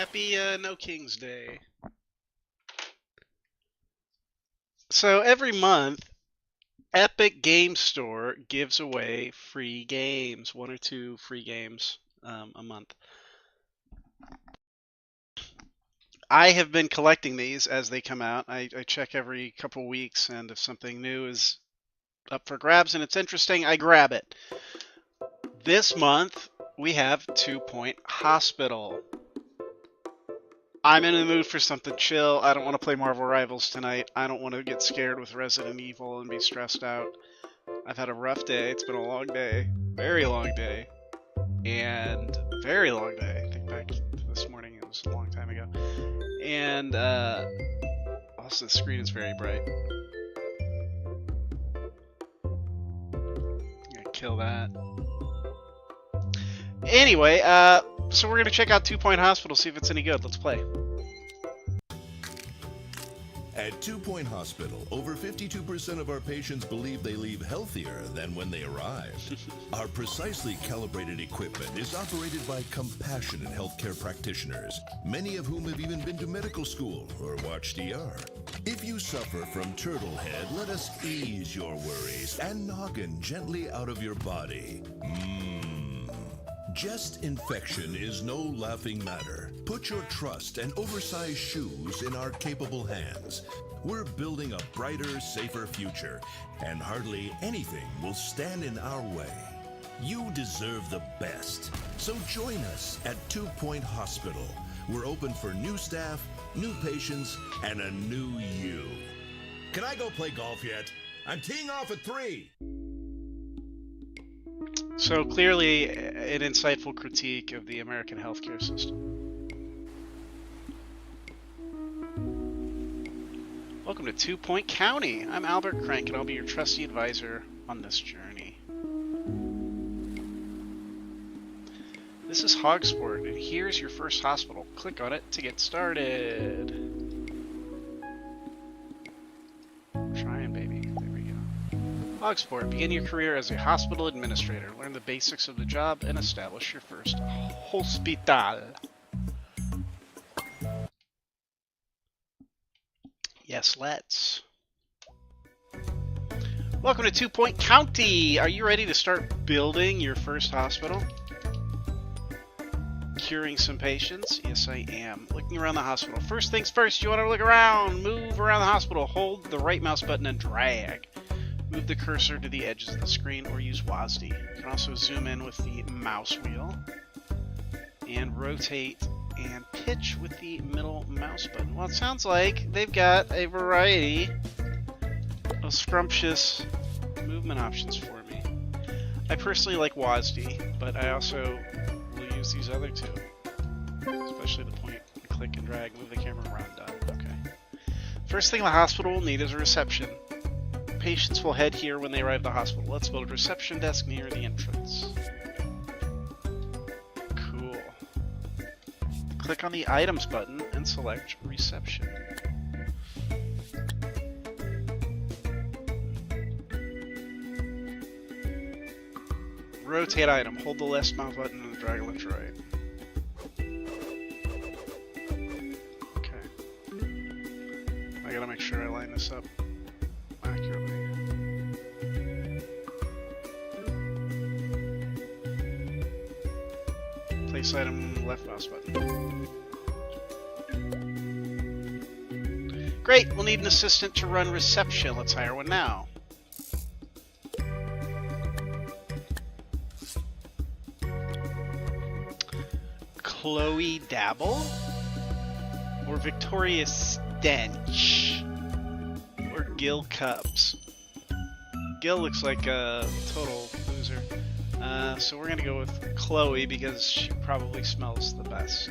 Happy No King's Day. So every month, Epic Game Store gives away free games, 1 or 2 free games a month. I have been collecting these as they come out. I check every couple weeks, and if something new is up for grabs and it's interesting, I grab it. This month, we have 2 Point Hospital. I'm in the mood for something chill. I don't want to play Marvel Rivals tonight. I don't want to get scared with Resident Evil and be stressed out. I've had a rough day. It's been a long day. Very long day. And very long day. I think back to this morning. It was a long time ago. And also the screen is very bright. I'm gonna kill that. Anyway, so we're going to check out 2 Point Hospital, see if it's any good. Let's play. At 2 Point Hospital, over 52% of our patients believe they leave healthier than when they arrived. Our precisely calibrated equipment is operated by compassionate healthcare practitioners, many of whom have even been to medical school or watched ER. If you suffer from turtle head, let us ease your worries and noggin gently out of your body. Chest infection is no laughing matter. Put your trust and oversized shoes in our capable hands. We're building a brighter, safer future, and hardly anything will stand in our way. You deserve the best. So join us at 2 Point Hospital. We're open for new staff, new patients, and a new you. Can I go play golf yet? I'm teeing off at 3. So clearly an insightful critique of the American healthcare system. Welcome to 2 Point County. I'm Albert Crank, and I'll be your trusty advisor on this journey. This is Hogsport, and here's your first hospital. Click on it to get started. Trying, baby. There we go. Hogsport, begin your career as a hospital administrator. Learn the basics of the job and establish your first hospital. Yes, let's. Welcome to 2 Point County. Are you ready to start building your first hospital? Curing some patients? Yes, I am. Looking around the hospital. First things first, you want to look around. Move around the hospital. Hold the right mouse button and drag. Move the cursor to the edges of the screen or use WASD. You can also zoom in with the mouse wheel and rotate and pitch with the middle mouse button. Well, it sounds like they've got a variety of scrumptious movement options for me. I personally like WASD, but I also will use these other two, especially the point, click and drag, move the camera around. Done. Okay. First thing the hospital will need is a reception. Patients will head here when they arrive at the hospital. Let's build a reception desk near the entrance. Cool. Click on the items button and select reception. Rotate item. Hold the left mouse button and drag left to right. Okay. I gotta make sure I line this up accurately. Place item, left mouse button. Great, we'll need an assistant to run reception. Let's hire one now. Chloe Dabble? Or Victoria Stench? Or Gil Cubs? Gil looks like a total loser. So we're gonna go with Chloe because she probably smells the best.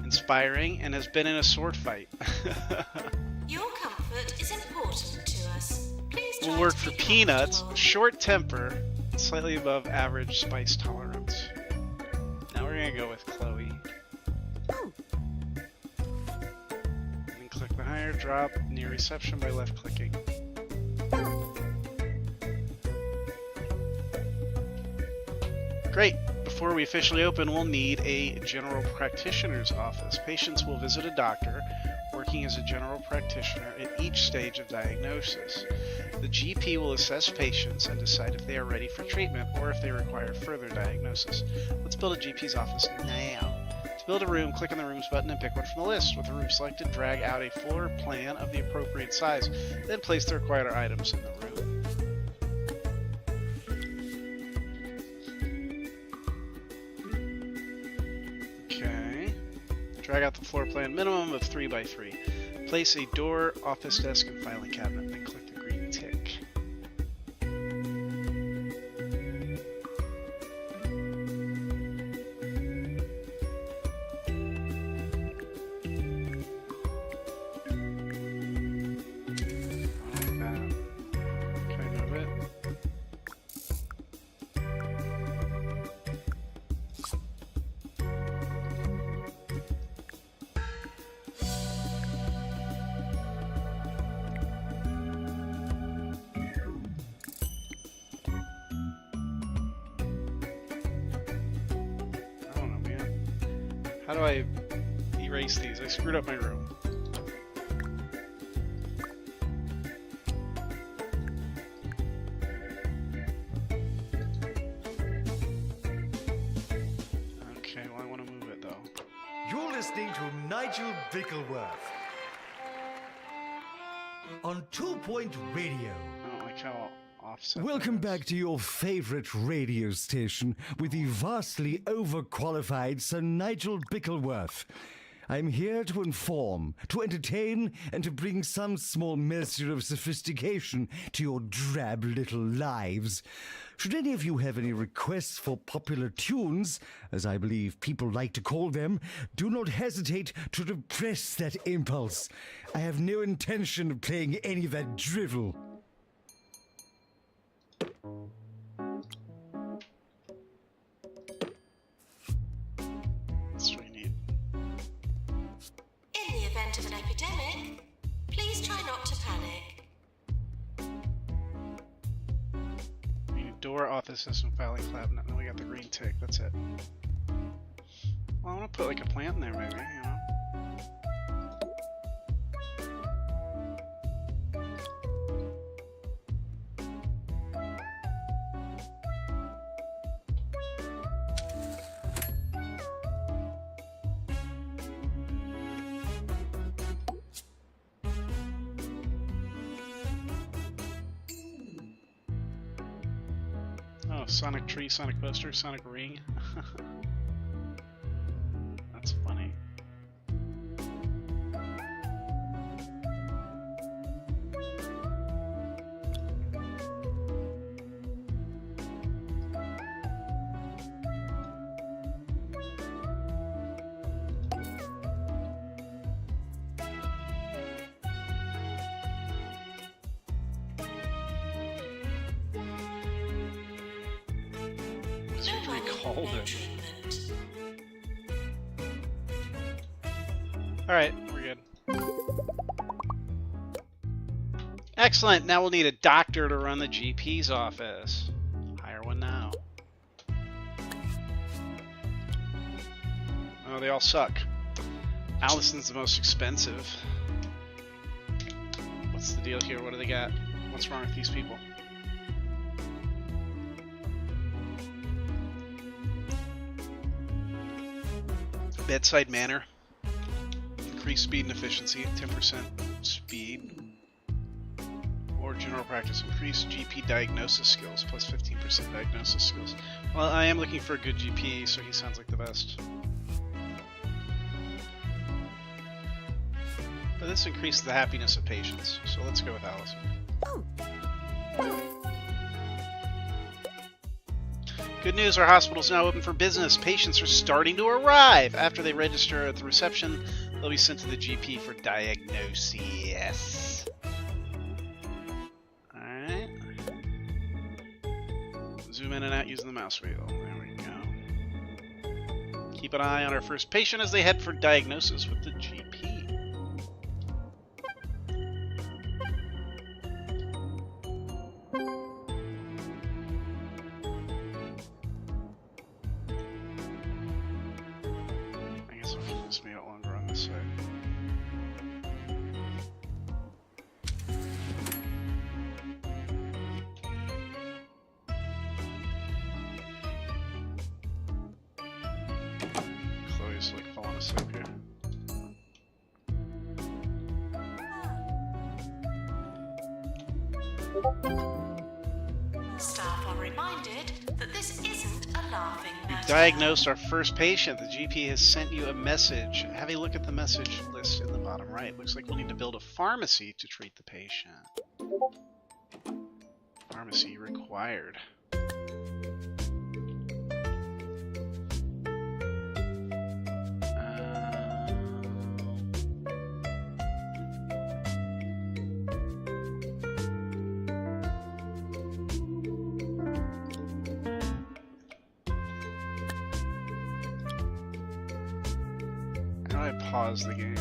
Inspiring and has been in a sword fight. Your comfort is important to us. Please try Will work to for be peanuts, comfortable. short temper, slightly above average spice tolerance. Now we're gonna go with Chloe. And then click the higher drop near reception by left clicking. Great. before we officially open, we'll need a general practitioner's office. Patients will visit a doctor working as a general practitioner at each stage of diagnosis. The GP will assess patients and decide if they are ready for treatment or if they require further diagnosis. Let's build a GP's office now. To build a room, click on the Rooms button and pick one from the list. With the room selected, drag out a floor plan of the appropriate size, then place the required items in the room. Okay. Drag out the floor plan minimum of 3 by 3. Place a door, office desk, and filing cabinet, then click the green tick. How do I erase these? I screwed up my room. Okay, well I want to move it though. You're listening to Nigel Bickleworth on 2 Point Radio. I don't like how offset. Welcome back to your favorite radio station with the vastly overqualified Sir Nigel Bickleworth. I'm here to inform, to entertain, and to bring some small measure of sophistication to your drab little lives. Should any of you have any requests for popular tunes, as I believe people like to call them, do not hesitate to repress that impulse. I have no intention of playing any of that drivel. That's what we need. In the event of an epidemic, please try not to panic. We need door, office system, filing cabinet, and then we got the green tick. That's it. Well, I want to put like a plant in there, maybe. You know. Oh, Sonic tree, Sonic poster, Sonic ring. That's funny. What should we call it? Alright, we're good. Excellent, now we'll need a doctor to run the GP's office. Hire one now. Oh, they all suck. Allison's the most expensive. What's the deal here? What do they got? What's wrong with these people? Bedside manner. Increase speed and efficiency, 10% speed. Or general practice. Increase GP diagnosis skills, plus 15% diagnosis skills. Well, I am looking for a good GP, so he sounds like the best. But this increases the happiness of patients, so let's go with Allison. Good news, our hospital is now open for business. Patients are starting to arrive. After they register at the reception, they'll be sent to the GP for diagnosis. Alright. Zoom in and out using the mouse wheel. There we go. Keep an eye on our first patient as they head for diagnosis with the GP. Staff are reminded that this isn't a laughing matter. Diagnosed our first patient. The GP has sent you a message. Have a look at the message list in the bottom right. Looks like we'll need to build a pharmacy to treat the patient. Pharmacy required. How do I pause the game?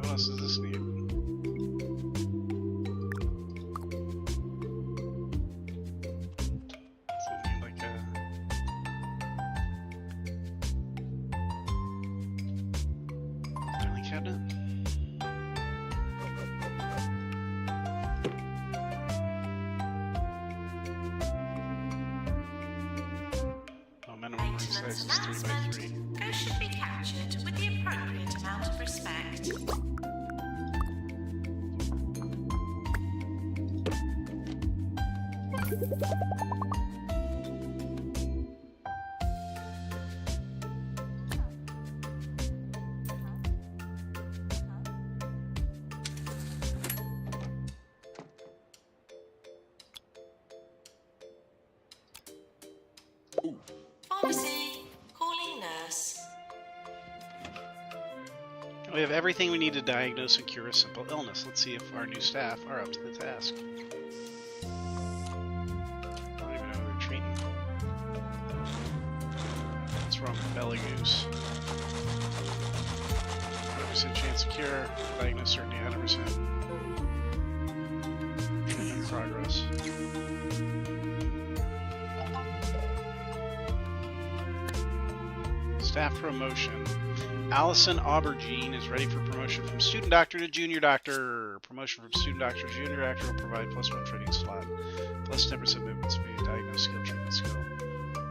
What else does this need? Does it need like a... filing cabinet? Oh, minimum room size is 3x3. Ghosts should be captured with the appropriate amount of respect. Pharmacy, calling nurse. We have everything we need to diagnose and cure a simple illness. Let's see if our new staff are up to the task. I don't even know who they're treating. What's wrong with Belly Goose? 100% chance of cure. Diagnose certainty 100%. Treatment progress. Staff promotion. Allison Aubergine is ready for promotion from student doctor to junior doctor. Promotion from student doctor to junior doctor will provide +1 training slot, plus 10% movement speed, diagnose skill, treatment skill.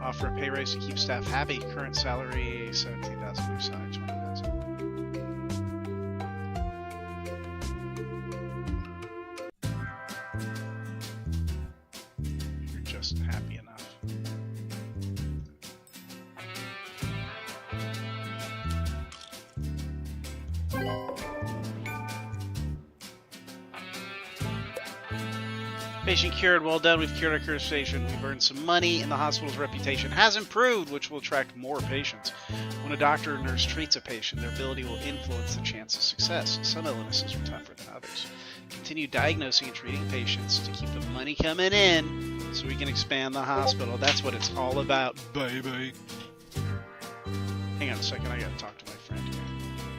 Offer a pay raise to keep staff happy. Current salary $17,000, new salary $20,000. You're just happy enough. Patient cured. Well done. We've cured our cure station. We've earned some money, and the hospital's reputation has improved, which will attract more patients. When a doctor or nurse treats a patient, their ability will influence the chance of success. Some illnesses are tougher than others. Continue diagnosing and treating patients to keep the money coming in so we can expand the hospital. That's what it's all about, baby. Hang on a second. I gotta talk to my friend here.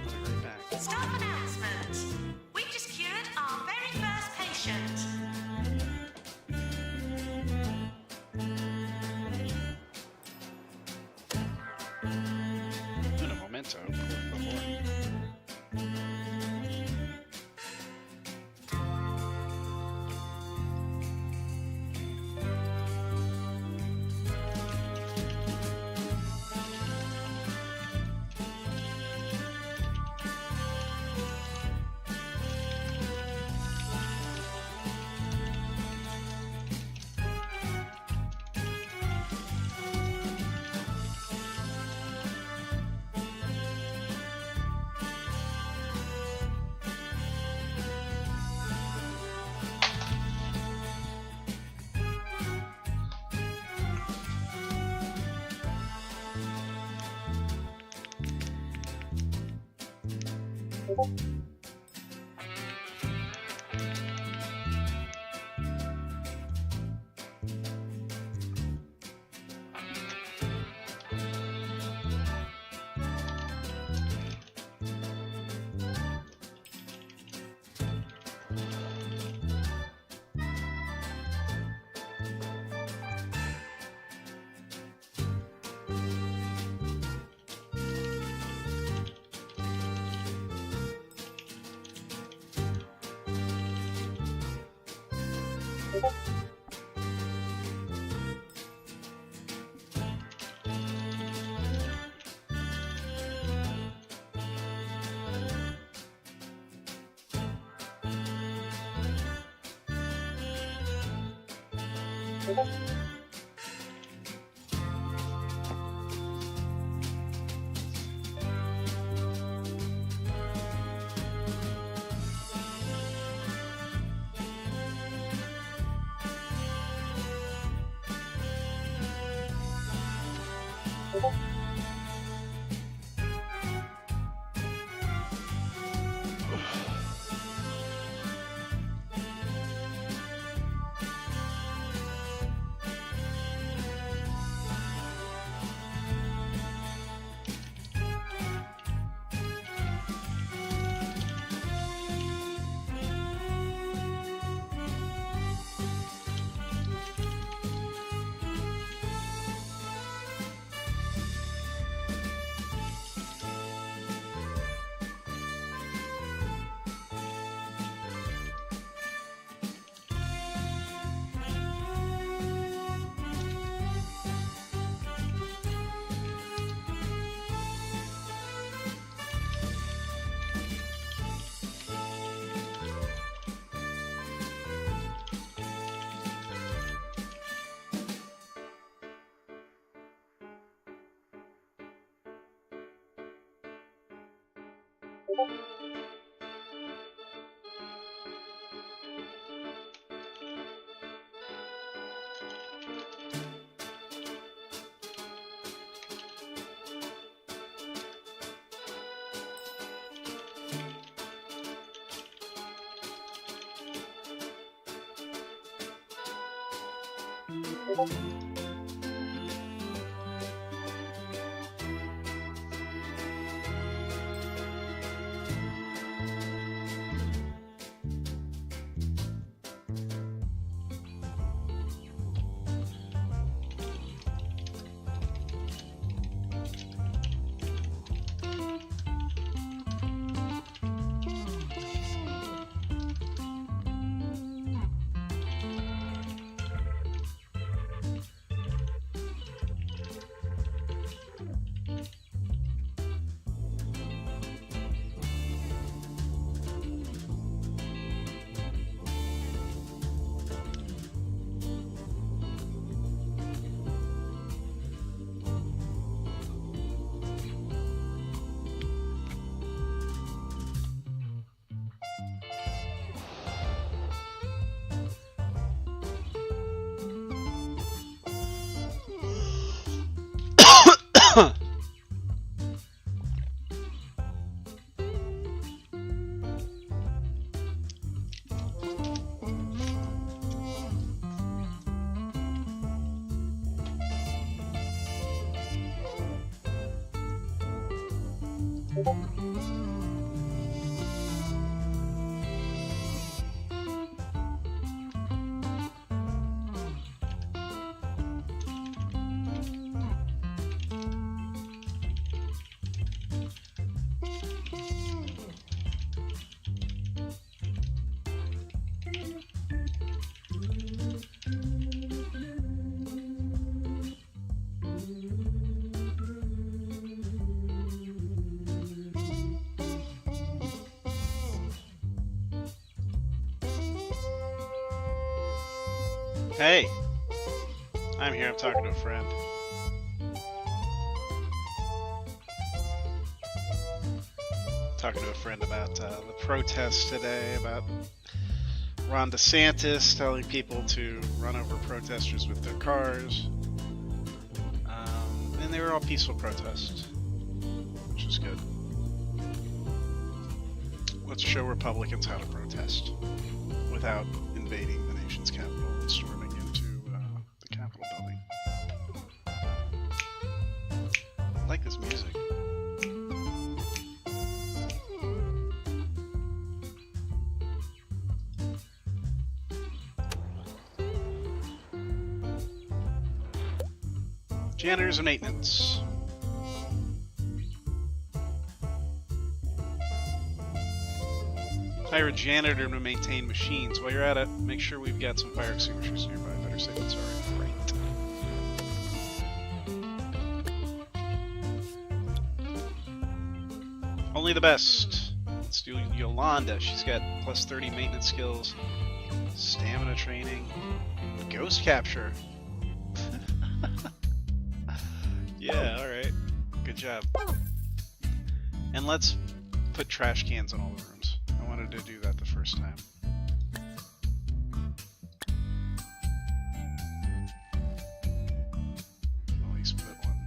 I'll be right back. Staff announcement. We've just cured our very first patient. Una momento, por favor. Hey, I'm here. I'm talking to a friend. Talking to a friend about the protests today, about Ron DeSantis telling people to run over protesters with their cars. And they were all peaceful protests, which is good. Let's show Republicans how to protest without invading the nation's capital and storming into the Capitol building. I like this music. Janitors and maintenance. Hire a janitor to maintain machines. While you're at it, make sure we've got some fire extinguishers nearby. Better safe than sorry. Right. Only the best. Let's do Yolanda. She's got plus 30 maintenance skills, stamina training, ghost capture. Yeah, alright. Good job. And let's put trash cans in all the rooms. I wanted to do that the first time. At least put one.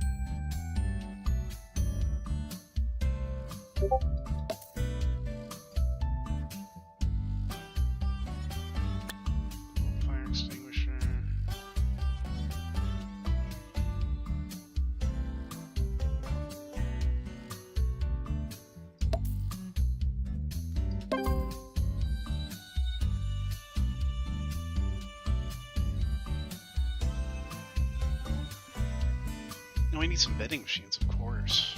Fire extinguisher. No, we need some vending machines, of course.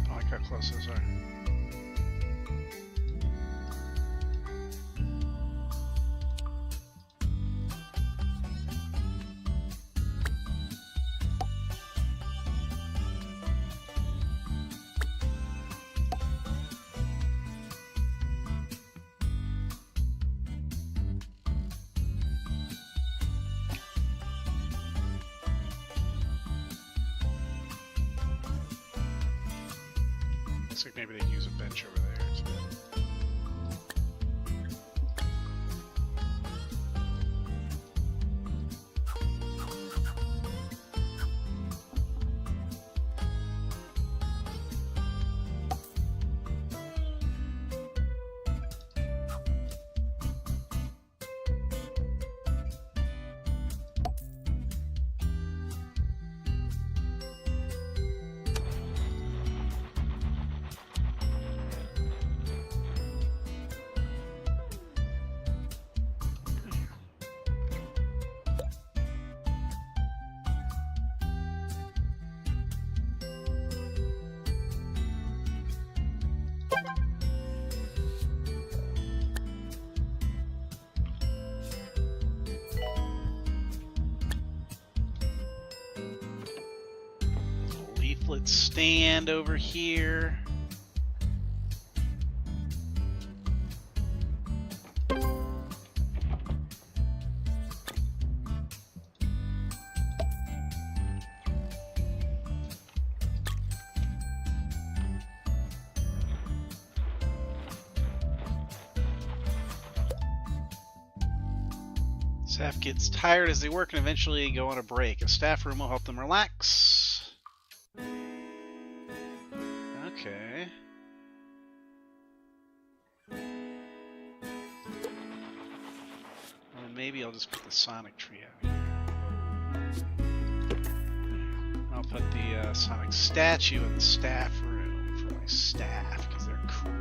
I like how close those are. Looks like maybe they use a bench over there. Leaflet stand over here. Staff gets tired as they work and eventually go on a break. A staff room will help them relax. Okay. Well, maybe I'll just put the Sonic tree out here. I'll put the Sonic statue in the staff room for my staff because they're cool.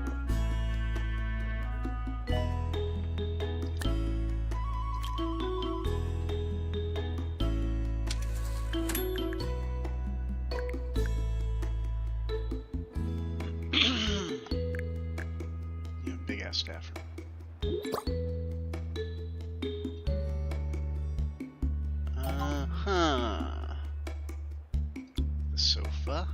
Staff room. The sofa.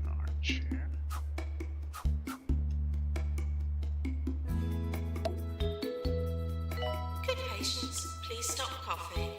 Armchair. Good patients, please stop coughing.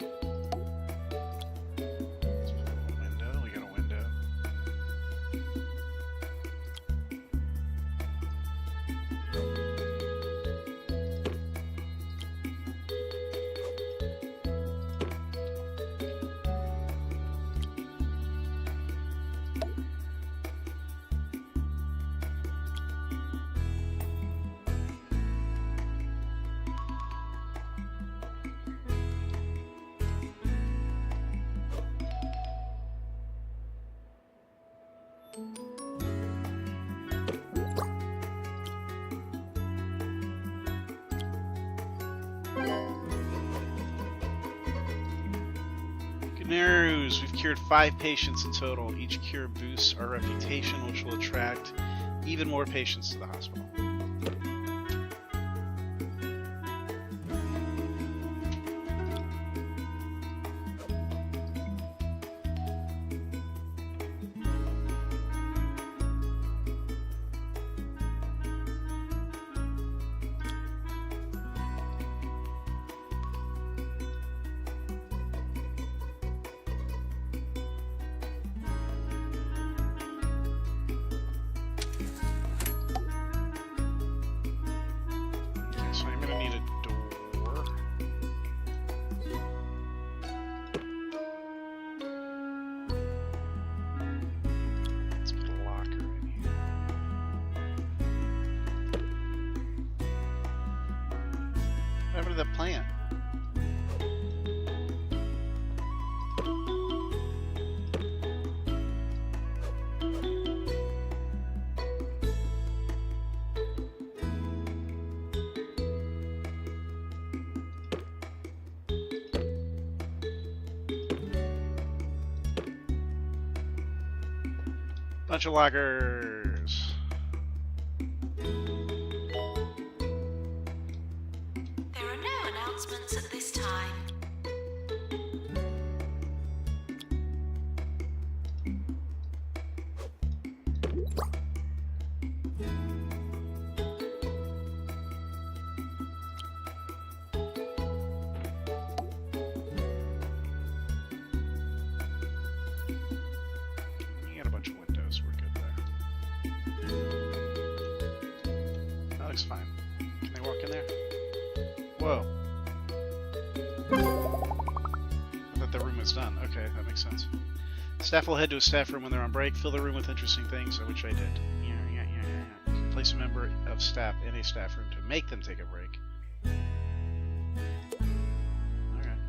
Good news! We've cured 5 patients in total. Each cure boosts our reputation, which will attract even more patients to the hospital. So I'm gonna need a door. Let's put a locker in here. What happened to the plant? Bunch of lockers. There are no announcements at this time. You got a bunch of windows. We're good there. That looks fine. Can they walk in there? Whoa. I thought the room was done. Okay, that makes sense. Staff will head to a staff room when they're on break. Fill the room with interesting things, which I did. Yeah. You can place a member of staff in a staff room to make them take a break. Alright.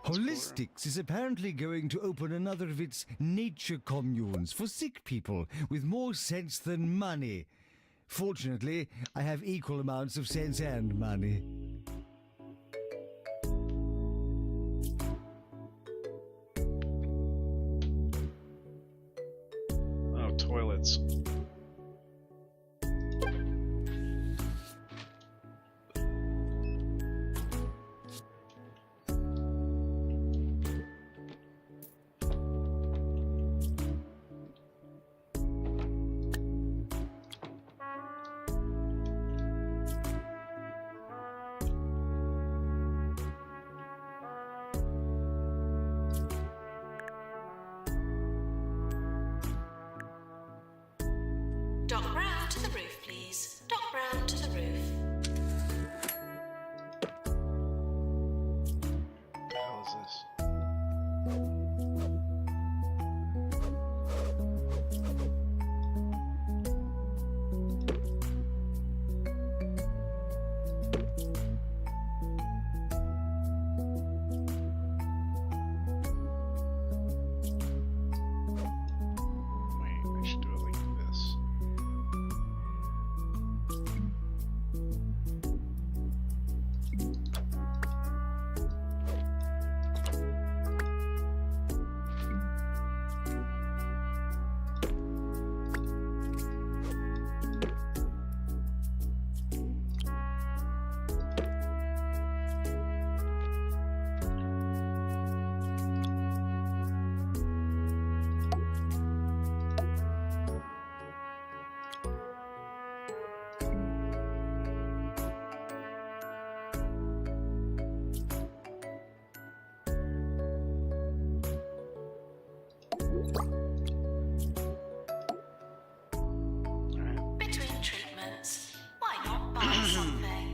Holistics is apparently going to open another of its nature communes for sick people with more sense than money. Fortunately, I have equal amounts of sense and money. Oh, toilets. Dock Brown to the roof, please. Dock Brown to the roof. What the hell is this? Wait, I should do it like this. Alright. Between treatments, why not buy something?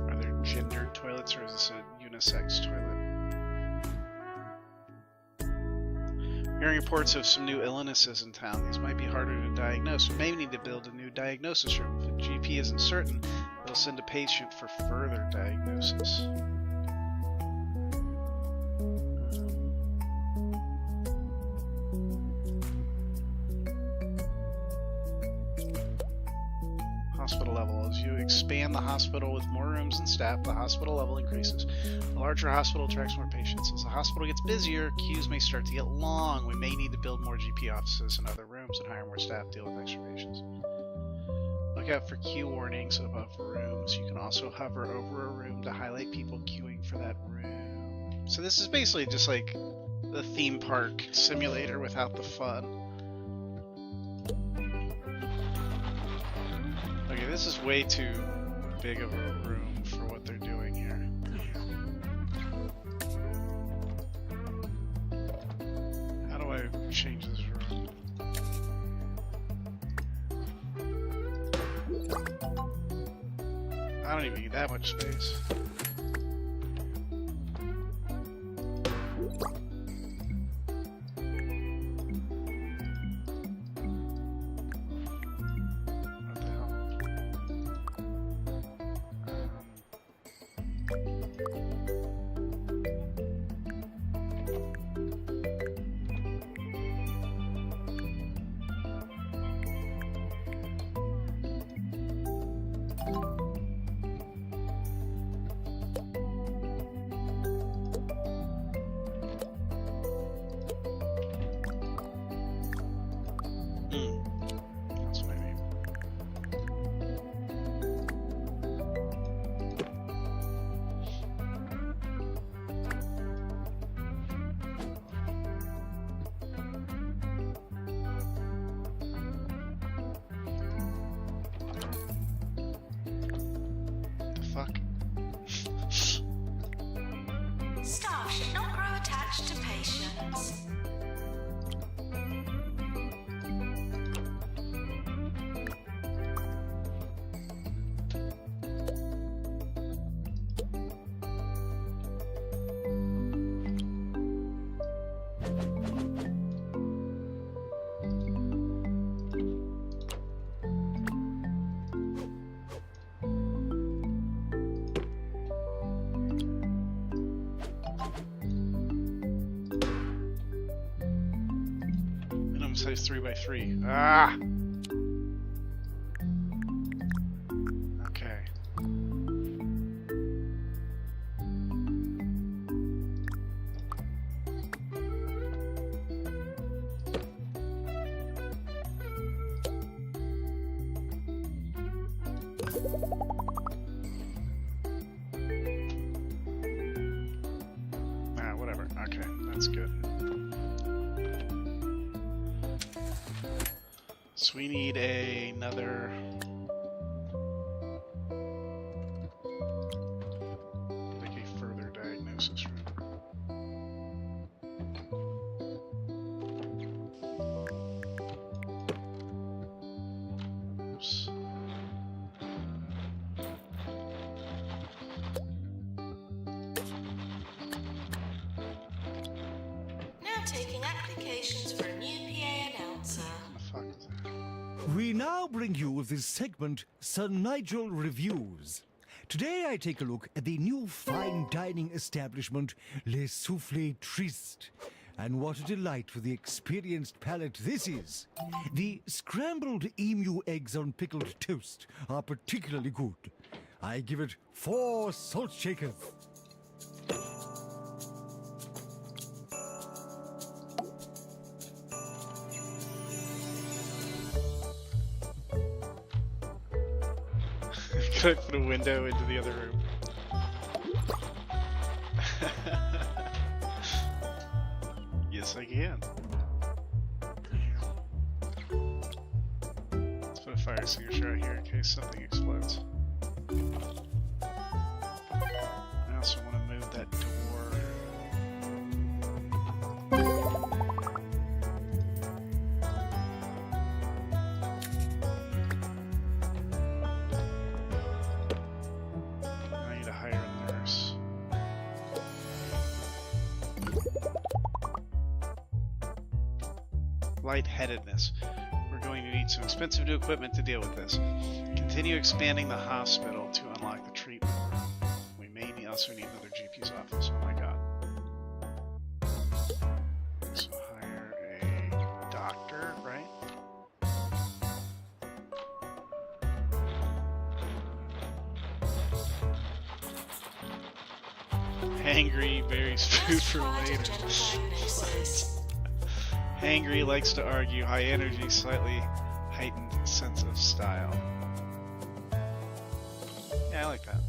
Are there gendered toilets or is this a unisex toilet? hearing reports of some new illnesses in town. These might be harder to diagnose. We may need to build a new diagnosis room. If the GP isn't certain, they'll send a patient for further diagnosis. Hospital level. As you expand the hospital with more rooms and staff, the hospital level increases. The larger hospital attracts more patients. As the hospital gets busier, queues may start to get long. We may need to build more GP offices and other rooms and hire more staff to deal with extra patients. Look out for queue warnings above rooms. You can also hover over a room to highlight people queuing for that room. So this is basically just like the theme park simulator without the fun. Okay, this is way too big of a room for what they're doing here. How do I change this room? I don't even need that much space. That's what I mean. The fuck? Staff should not grow attached to patients. Minimum size 3x3. Ah! Okay. Ah, whatever. Okay, that's good. So we need another. Like a further diagnosis room. Oops. Now taking applications for a new PA announcer. What the fuck is that? We now bring you this segment, Sir Nigel Reviews. Today I take a look at the new fine dining establishment, Les Soufflés Tristes. And what a delight for the experienced palate this is. The scrambled emu eggs on pickled toast are particularly good. I give it 4 salt shakers. Could I put a window into the other room? Yes, I can. Let's put a fire extinguisher out here in case something explodes. I also want to move that door. I need to hire a nurse. lightheadedness. We're going to need some expensive new equipment to deal with this. Continue expanding the hospital to unlock the treatment room. We may also need another GP's office. Oh my god. So hire a doctor, right? Hangry, berries food for later. Hangry likes to argue, high energy, slightly heightened sense of style. Yeah, I like that.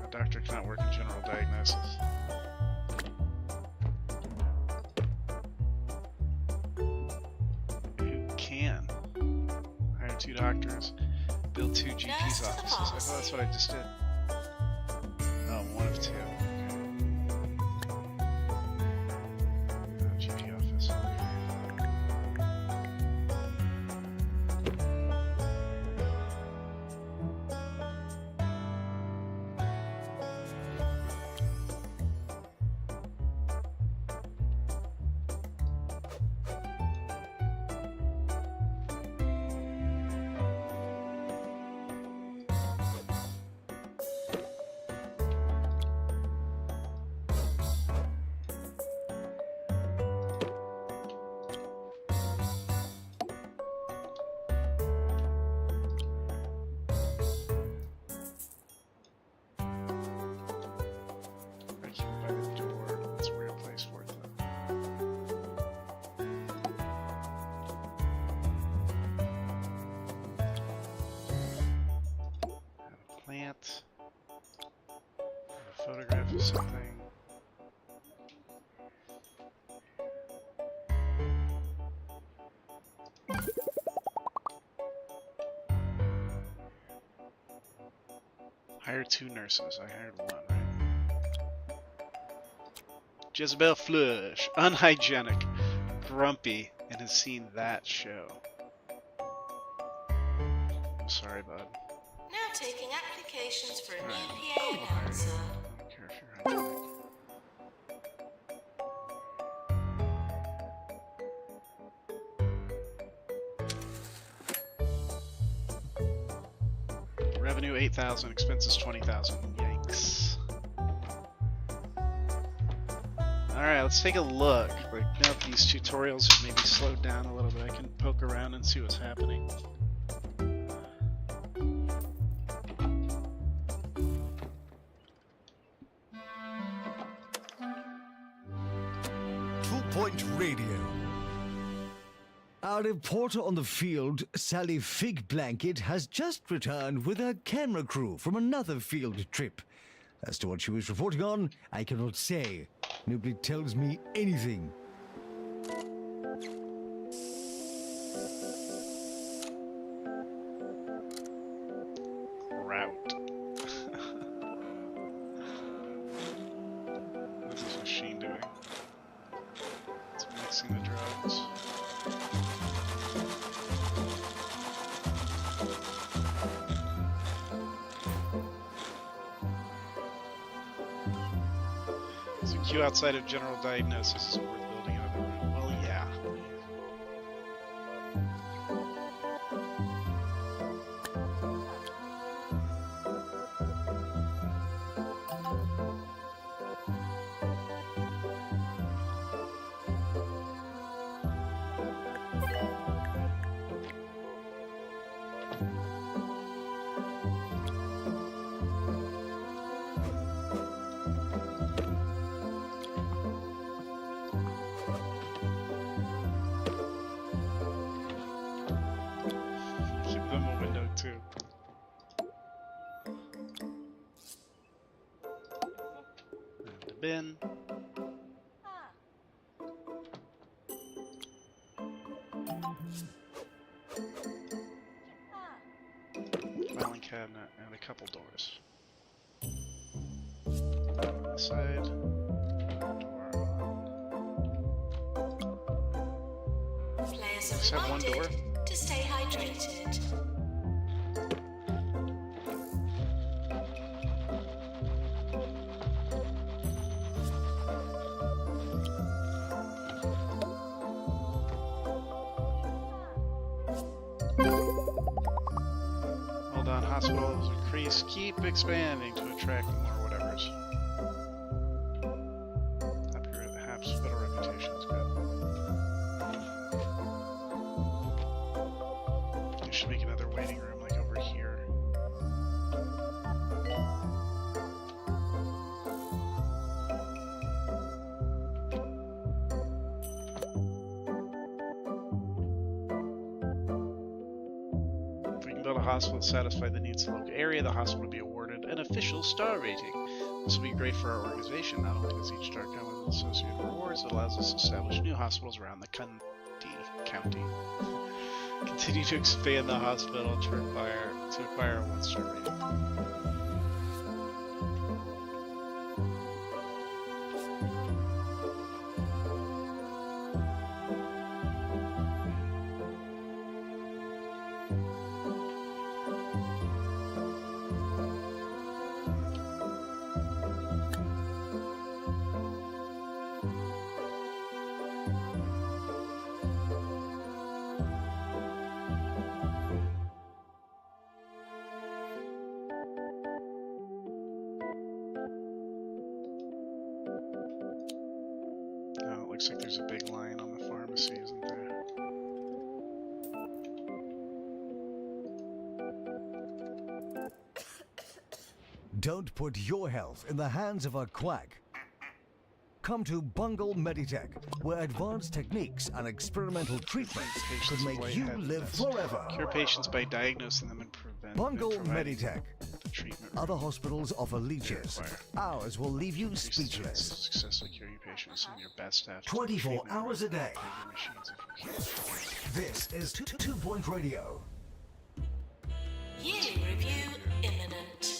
A doctor cannot work in general diagnosis. Who can? Hire 2 doctors. Build 2 GP's offices. I thought that's what I just did. Oh, 1 of 2. GP office. Photograph of something. Hire 2 nurses. I hired 1, right? Jezebel Flush. Unhygienic. Grumpy. And has seen that show. I'm sorry, bud. Now taking applications for a new PA announcer. I don't care if you're hygienic. Revenue 8,000, expenses 20,000. Yikes. Alright, let's take a look. Like, now that these tutorials have maybe slowed down a little bit, I can poke around and see what's happening. Point Radio. Our reporter on the field, Sally Fig Blanket, has just returned with her camera crew from another field trip. As to what she was reporting on, I cannot say. Nobody tells me anything. Route. What is this machine doing? It's mixing the drugs. So queue outside of general diagnosis is worth building another room. Well, yeah. Give them a window too. And a bin. Filing cabinet and a couple doors. This side. Door. Players Just are have one door. reminded to stay hydrated. hospitals increase, keep expanding to attract more whatevers. Hospital reputation is good. You should make another waiting room like over here. If we can build a hospital that satisfies the needs of the local area, the hospital will be awarded an official star rating. This will be great for our organization. Not only does each star come with associated rewards, it allows us to establish new hospitals around the county. Continue to expand the hospital to acquire a 1-star rating. Looks like there's a big line on the pharmacy, isn't there? Don't put your health in the hands of a quack. Come to Bungle Meditech, where advanced techniques and experimental treatments could make you live forever. Cure patients by diagnosing them and prevent. Bungle Meditech. The treatment. Other hospitals offer leeches. Ours will leave you speechless. Successfully cure your patients and your best staff. 24 hours a day. Machines if you can. This is 2 Point Radio. Yearly review imminent.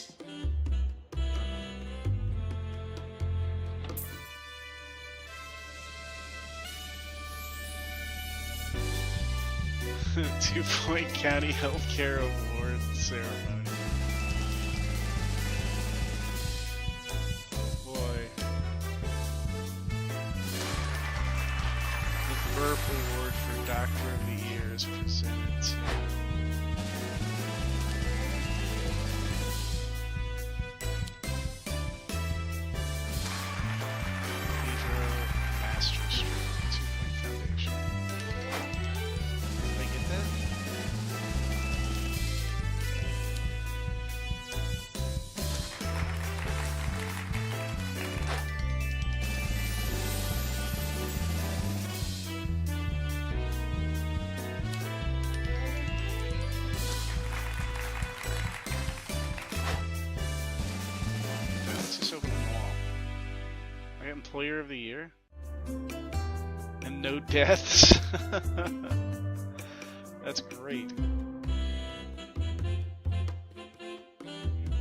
Two-Point County Healthcare Award Ceremony. Boy. The Burp Award for Doctor of the Year is presented to Pedro Master Street, Two-Point Foundation. Did I get that? Let's just open them all. I got Employer of the Year. And no deaths. That's great.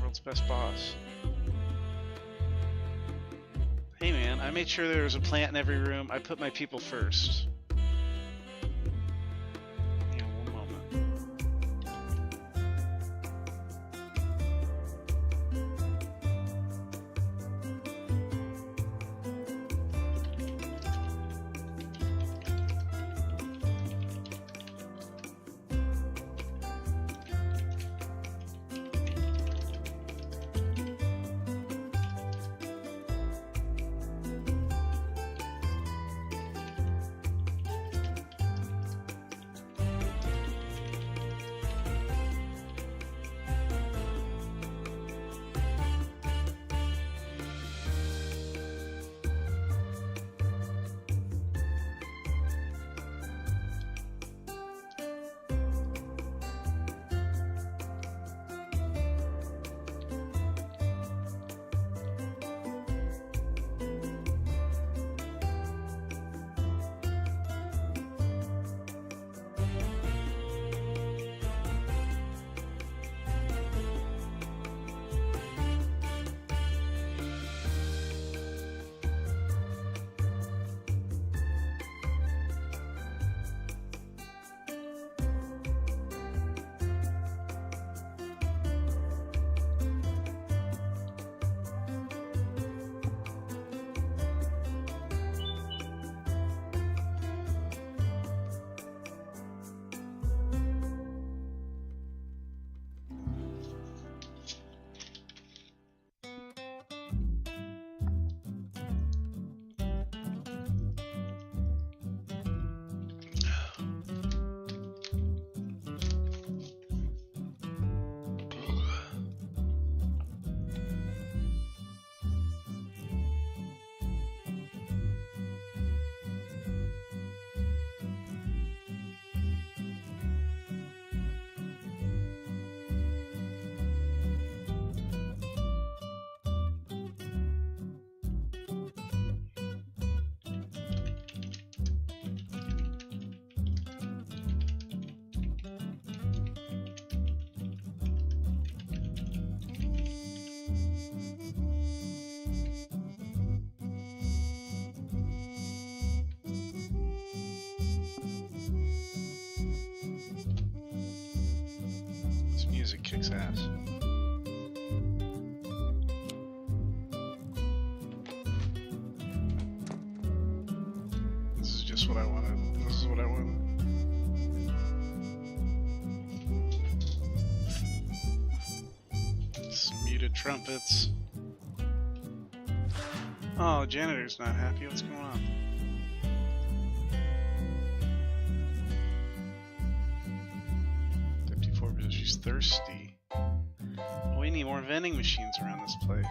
World's Best Boss. Hey man, I made sure there was a plant in every room. I put my people first. Hang on one moment. music kicks ass. This is just what I wanted. This is what I wanted. Some muted trumpets. Oh, the janitor's not happy. What's going on? She's thirsty. We need more vending machines around this place.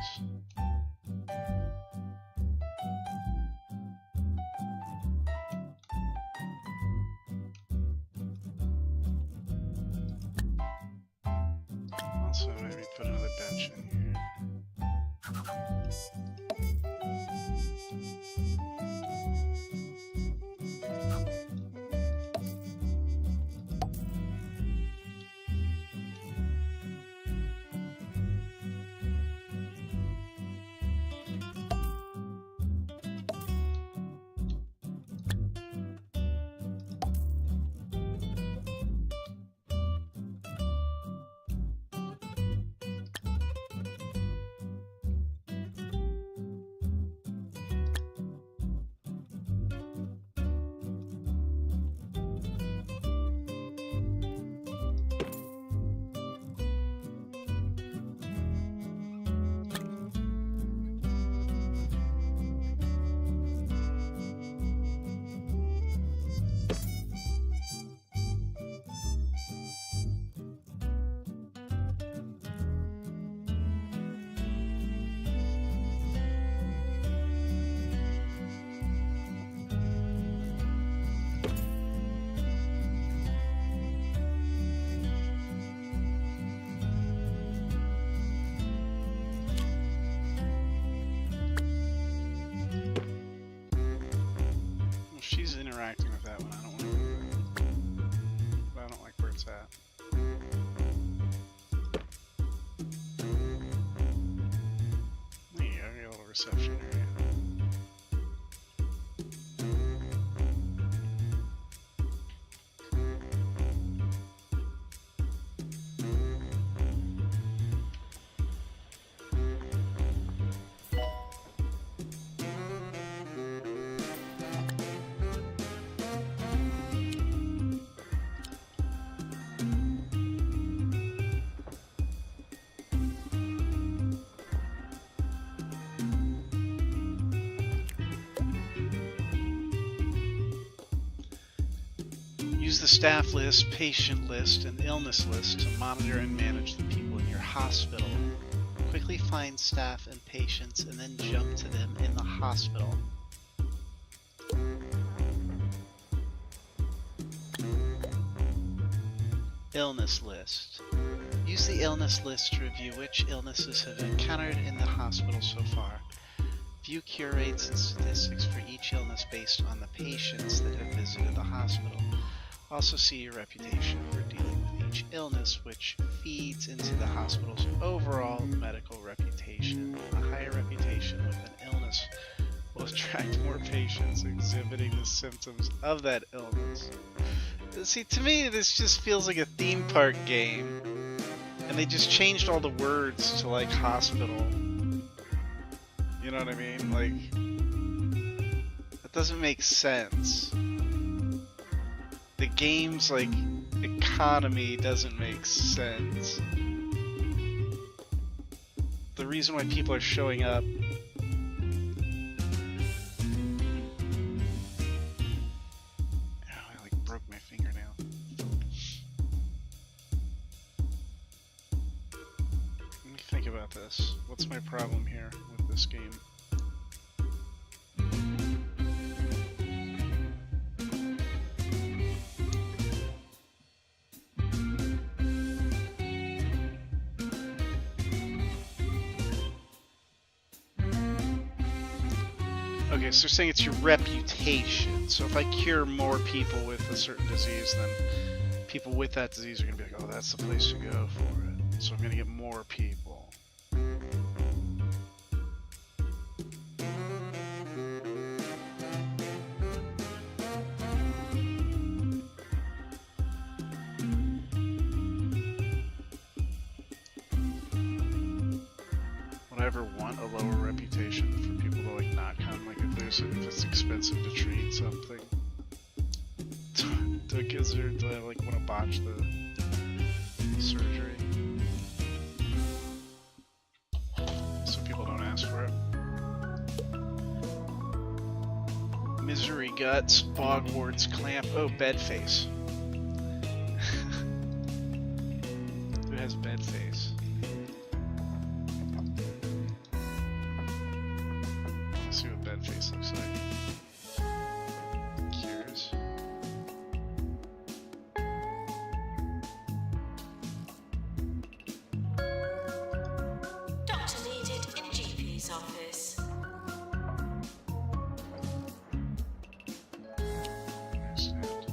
Also, maybe put another bench in here. She's interacting with that one. I don't want to do that. But I don't like where it's at. There you go, I got a little reception area. Use the staff list, patient list, and illness list to monitor and manage the people in your hospital. Quickly find staff and patients and then jump to them in the hospital. Illness list. Use the illness list to review which illnesses have been encountered in the hospital so far. View cure rates and statistics for each illness based on the patients that have visited the hospital. Also see your reputation for dealing with each illness, which feeds into the hospital's overall medical reputation. A higher reputation with an illness will attract more patients exhibiting the symptoms of that illness. See, to me, this just feels like a theme park game. And they just changed all the words to, like, hospital. You know what I mean? Like, that doesn't make sense. The game's, like, economy doesn't make sense. The reason why people are showing up... I, like, broke my fingernail. Let me think about this. What's my problem here with this game? Okay, so they're saying it's your reputation. So if I cure more people with a certain disease, then people with that disease are going to be like, oh, that's the place to go for it. So I'm going to get more people. ever want a lower reputation for people to like not come? Like if it's expensive to treat something, do kids do I like want to botch the surgery? So people don't ask for it. Misery guts, bogwarts, clamp. Oh, bed face. Who has bed face? Let's see what bed face looks like. Curious. Doctor needed in GP's office. Understand.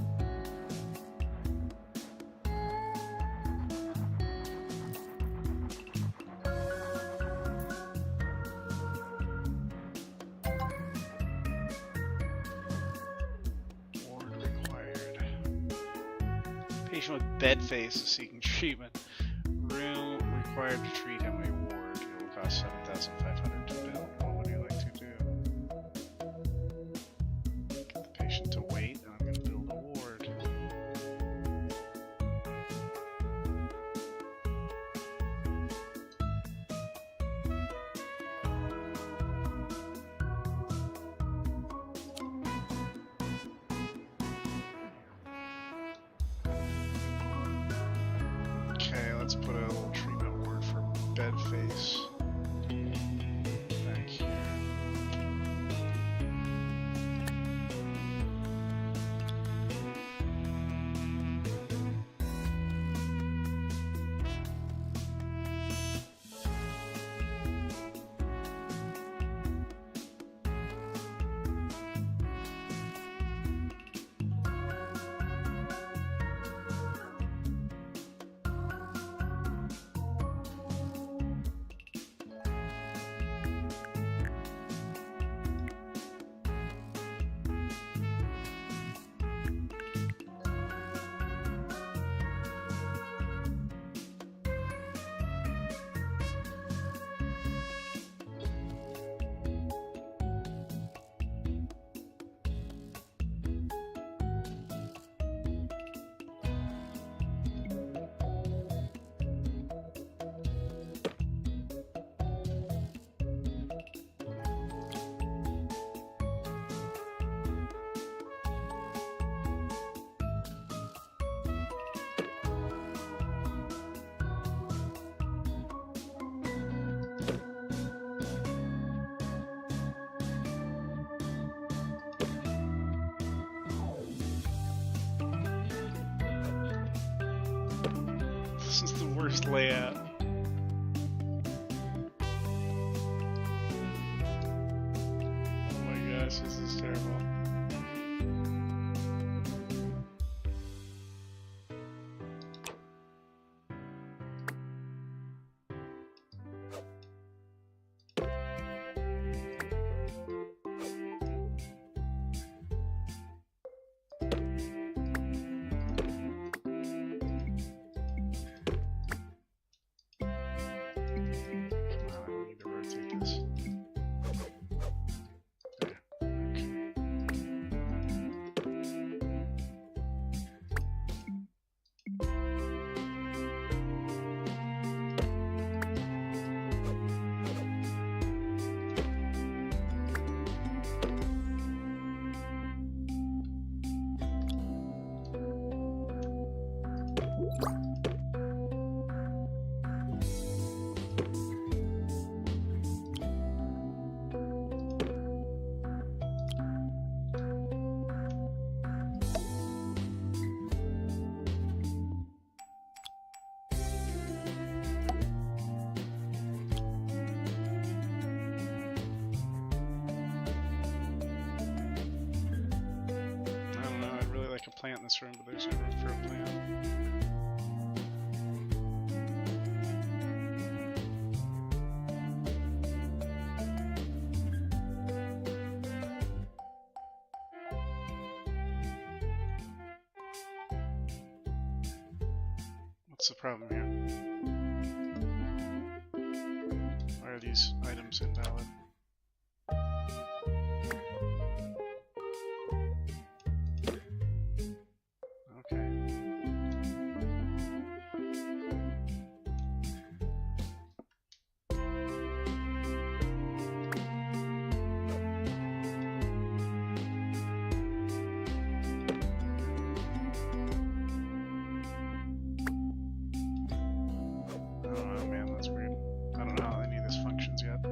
Ward required. Patient with bed face is seeking treatment. Room required to treat him. A ward. It will cost 7,500 to bill. What would you like to do? Get the patient to wait, and I'm going to build a ward. Okay, let's put a little treatment word for bed face back here. This is the worst layout. Oh my gosh, this is terrible. Come on, I need to rotate this. There. Okay. I don't know, I'd really like a plant in this room, but there's no room for a plant. What's the problem here? Why are these items Seems invalid. Okay. Oh man, that's weird. I don't know how any of this functions yet.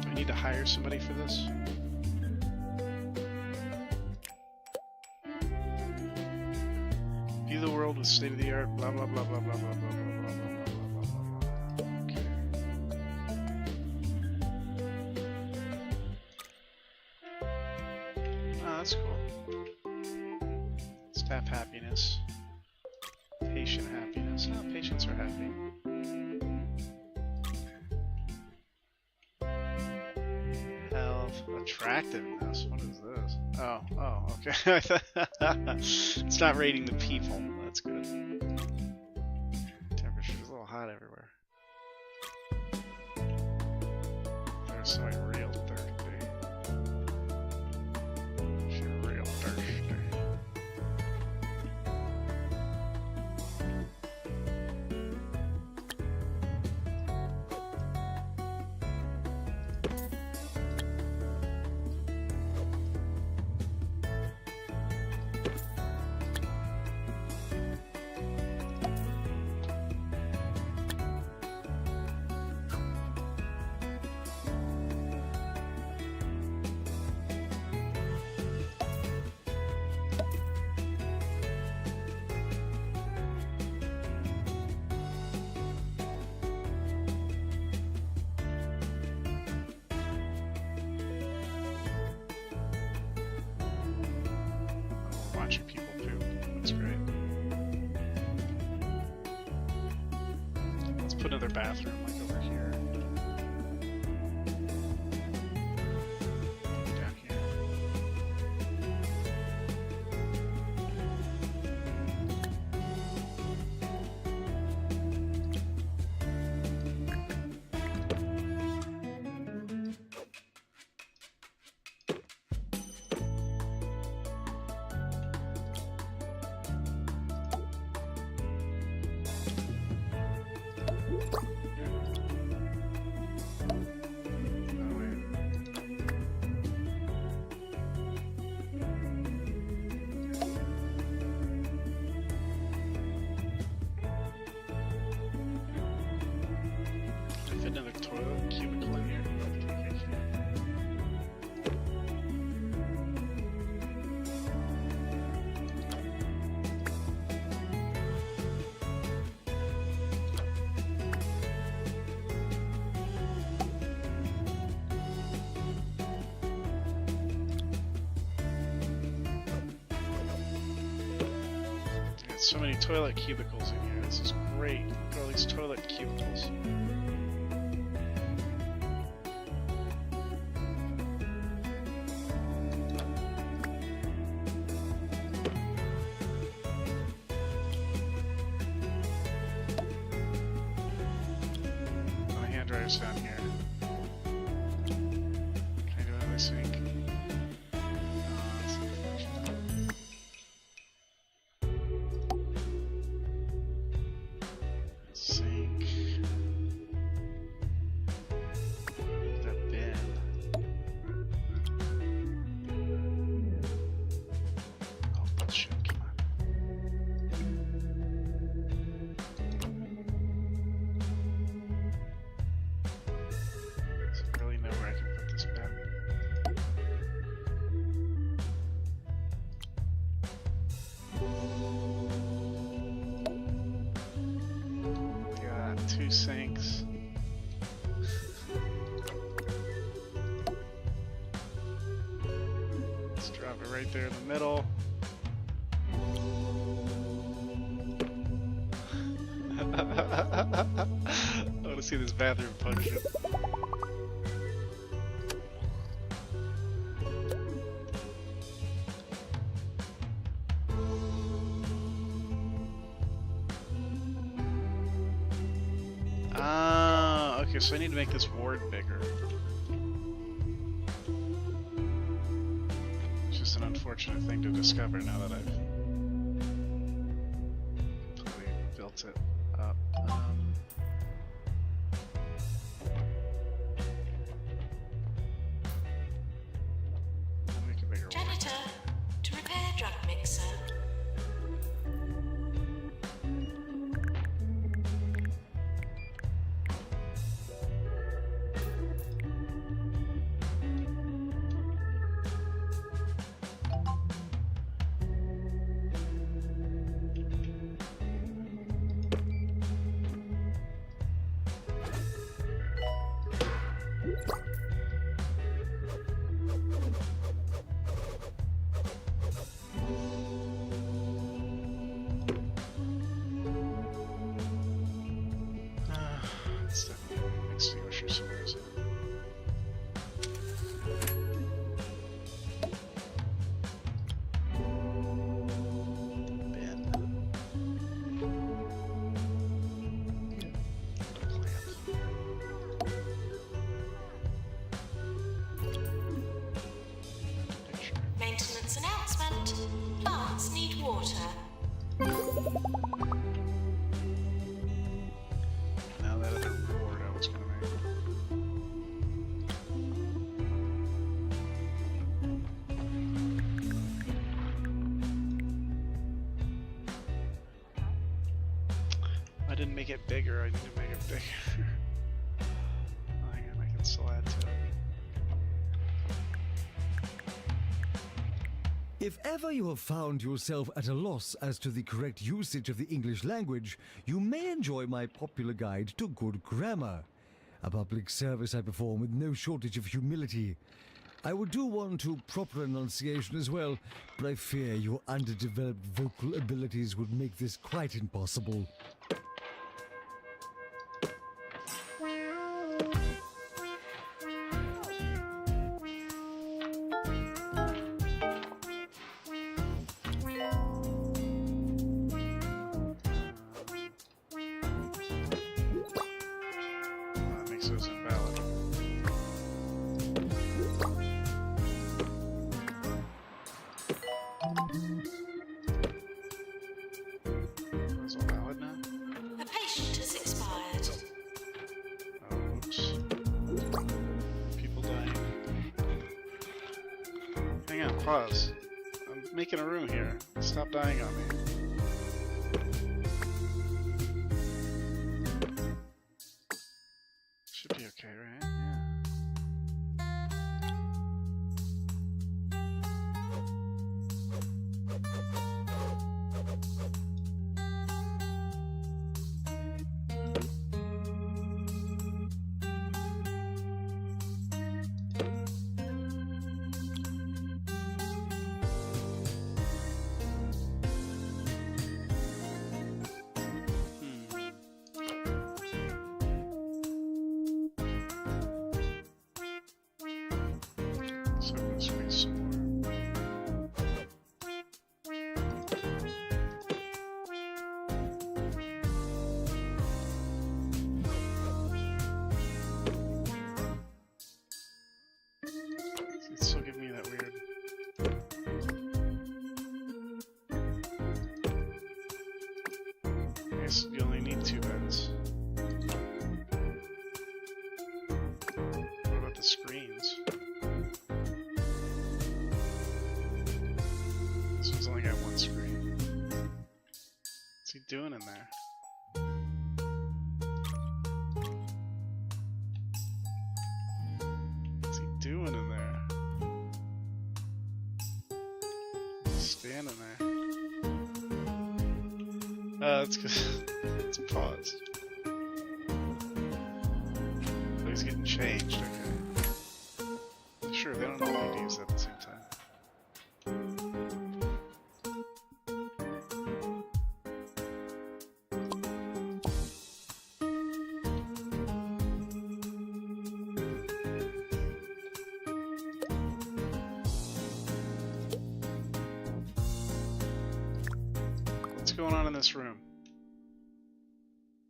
Do I need to hire somebody for this? View the world with state-of-the-art blah blah blah blah blah blah blah blah blah blah blah blah blah. Okay. Oh, that's cool. Staff happiness. Patient happiness. Oh, patients are happy. Health. Attractiveness. What is this? Oh, okay. It's not rating the people. That's good. Temperature's a little hot everywhere. There's something real thirsty. She's real thirsty. Watching people poop. That's great. Let's put another bathroom like over here. Down here. Oh, wait. Can I fit another toilet cubicle in here? Okay, got so many toilet cubicles in here. This is great. Look at all these toilet cubicles. My hand dryer's down here. Can I do another sink? That's unfortunate. Sink. The bin. Oh, bullshit. Come on. Is there really nowhere I can put this bin? Got two sinks. right there in the middle. I want to see this bathroom function. Okay, so I need to make this ward bigger. It's just an unfortunate thing to discover now that I've totally built it up. Make a bigger ward. Janitor, to repair drug mixer. It's definitely an extinguisher somewhere, isn't it? Bin. Picture. Maintenance announcement. Plants need water. Now that other reward I was gonna make. I didn't make it bigger, I need to make it bigger. Oh, hang on, I can still add to it. If ever you have found yourself at a loss as to the correct usage of the English language, you may enjoy my popular guide to good grammar. A public service I perform with no shortage of humility. I would do one to proper enunciation as well, but I fear your underdeveloped vocal abilities would make this quite impossible. That makes those invalid. Those invalid now? A patient has expired. Oh, oops. People dying. Hang on, pause. I'm making a room here. Stop dying on me. Should be okay, right? Yeah. So I'm gonna squeeze some more. It's still giving me that weird. I guess you only need 2 beds. What about the screens? This one's only got 1 screen. What's he doing in there? What's he doing in there? He's standing there. That's because it's paused. Oh, he's getting changed, okay. Sure, they don't all need to use that at the same time. going on in this room?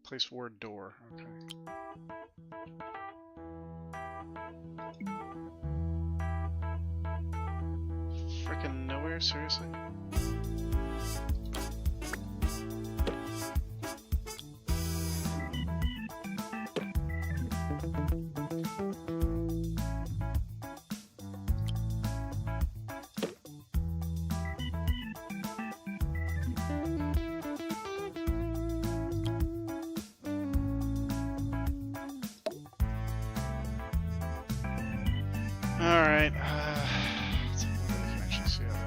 Place ward door. Okay. Frickin' nowhere? Seriously? Alright. Let's see what I can actually see out of it.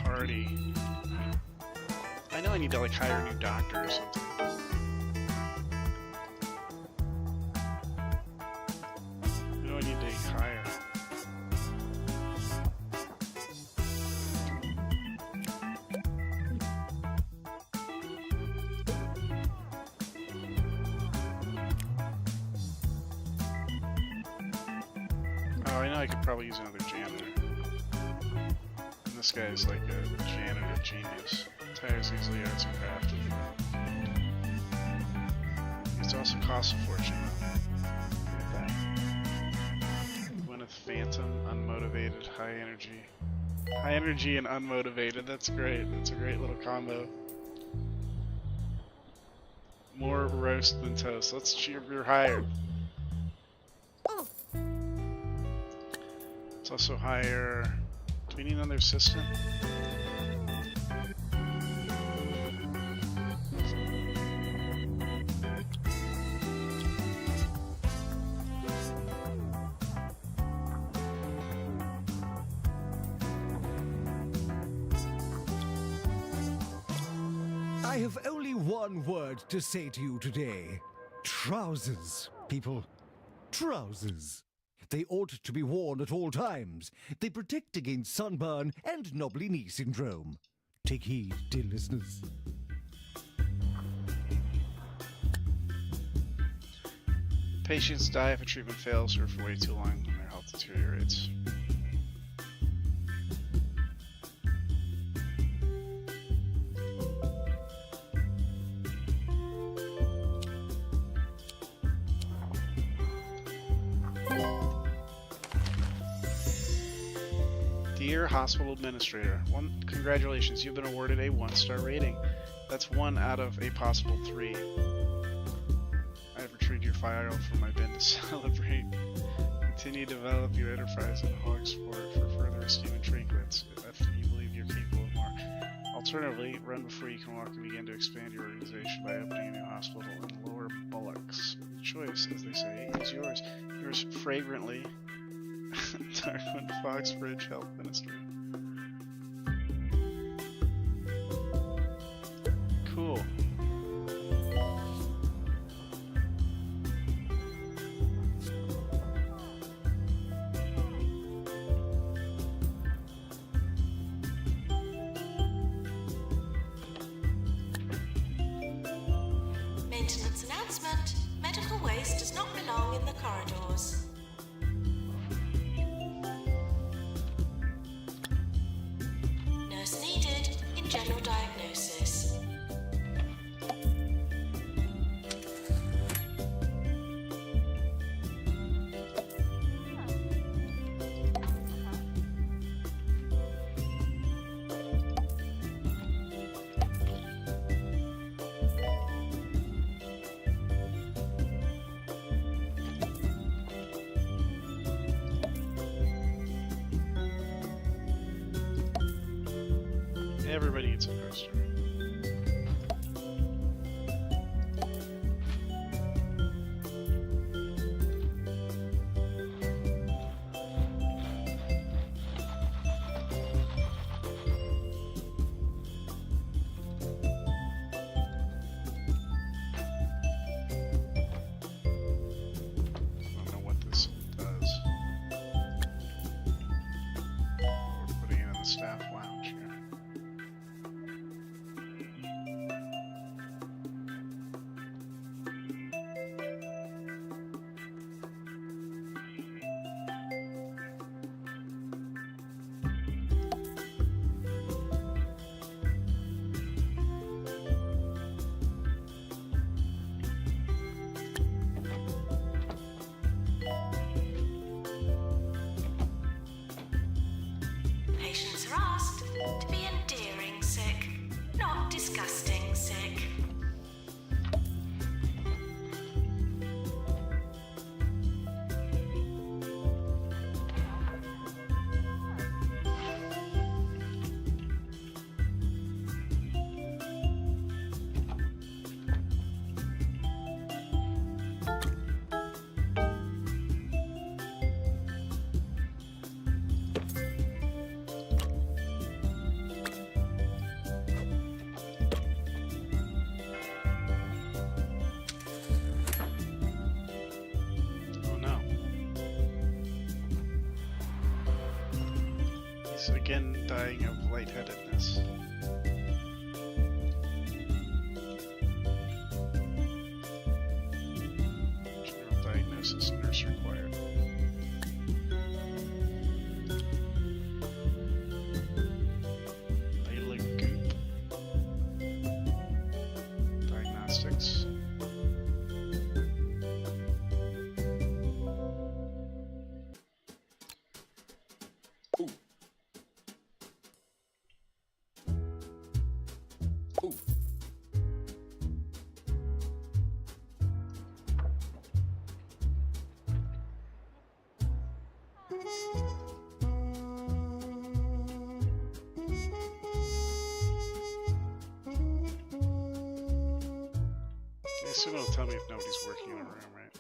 Party. I know I need to like hire a new doctor or something. Who do I need to hire? Oh, I know I could probably use another janitor. This guy's like a janitor genius. Tires easily arts and craft. It also costs a fortune. Look at that. Gwyneth Phantom, unmotivated, high energy. High energy and unmotivated, that's great. That's a great little combo. More roast than toast. Let's cheer, you're hired. Let's also hire... Do we need another assistant? I have only one word to say to you today. Trousers, people. Trousers. They ought to be worn at all times. They protect against sunburn and knobbly knee syndrome. Take heed, dear listeners. Patients die if a treatment fails or for way too long when their health deteriorates. Dear Hospital Administrator, congratulations, you've been awarded a 1-star rating. That's 1 out of a possible 3. I have retrieved your file from my bin to celebrate. Continue to develop your enterprise in hog sport for further esteem and trinkets if you believe you're capable of more. Alternatively, run before you can walk and begin to expand your organization by opening a new hospital in Lower Bullocks. The choice, as they say, is yours. Yours fragrantly, Darwin Foxbridge Health Ministry. Cool. Maintenance announcement. Medical waste does not belong in the corridors. Nurse needed in general diagnosis. Everybody gets a coaster. Staff lounge here. Patients are asked to be endearing sick, not disgusting sick. Again, dying of lightheadedness. General diagnosis, nurse required. Layla goop. Diagnostics. I assume it'll tell me if nobody's working in a room, right?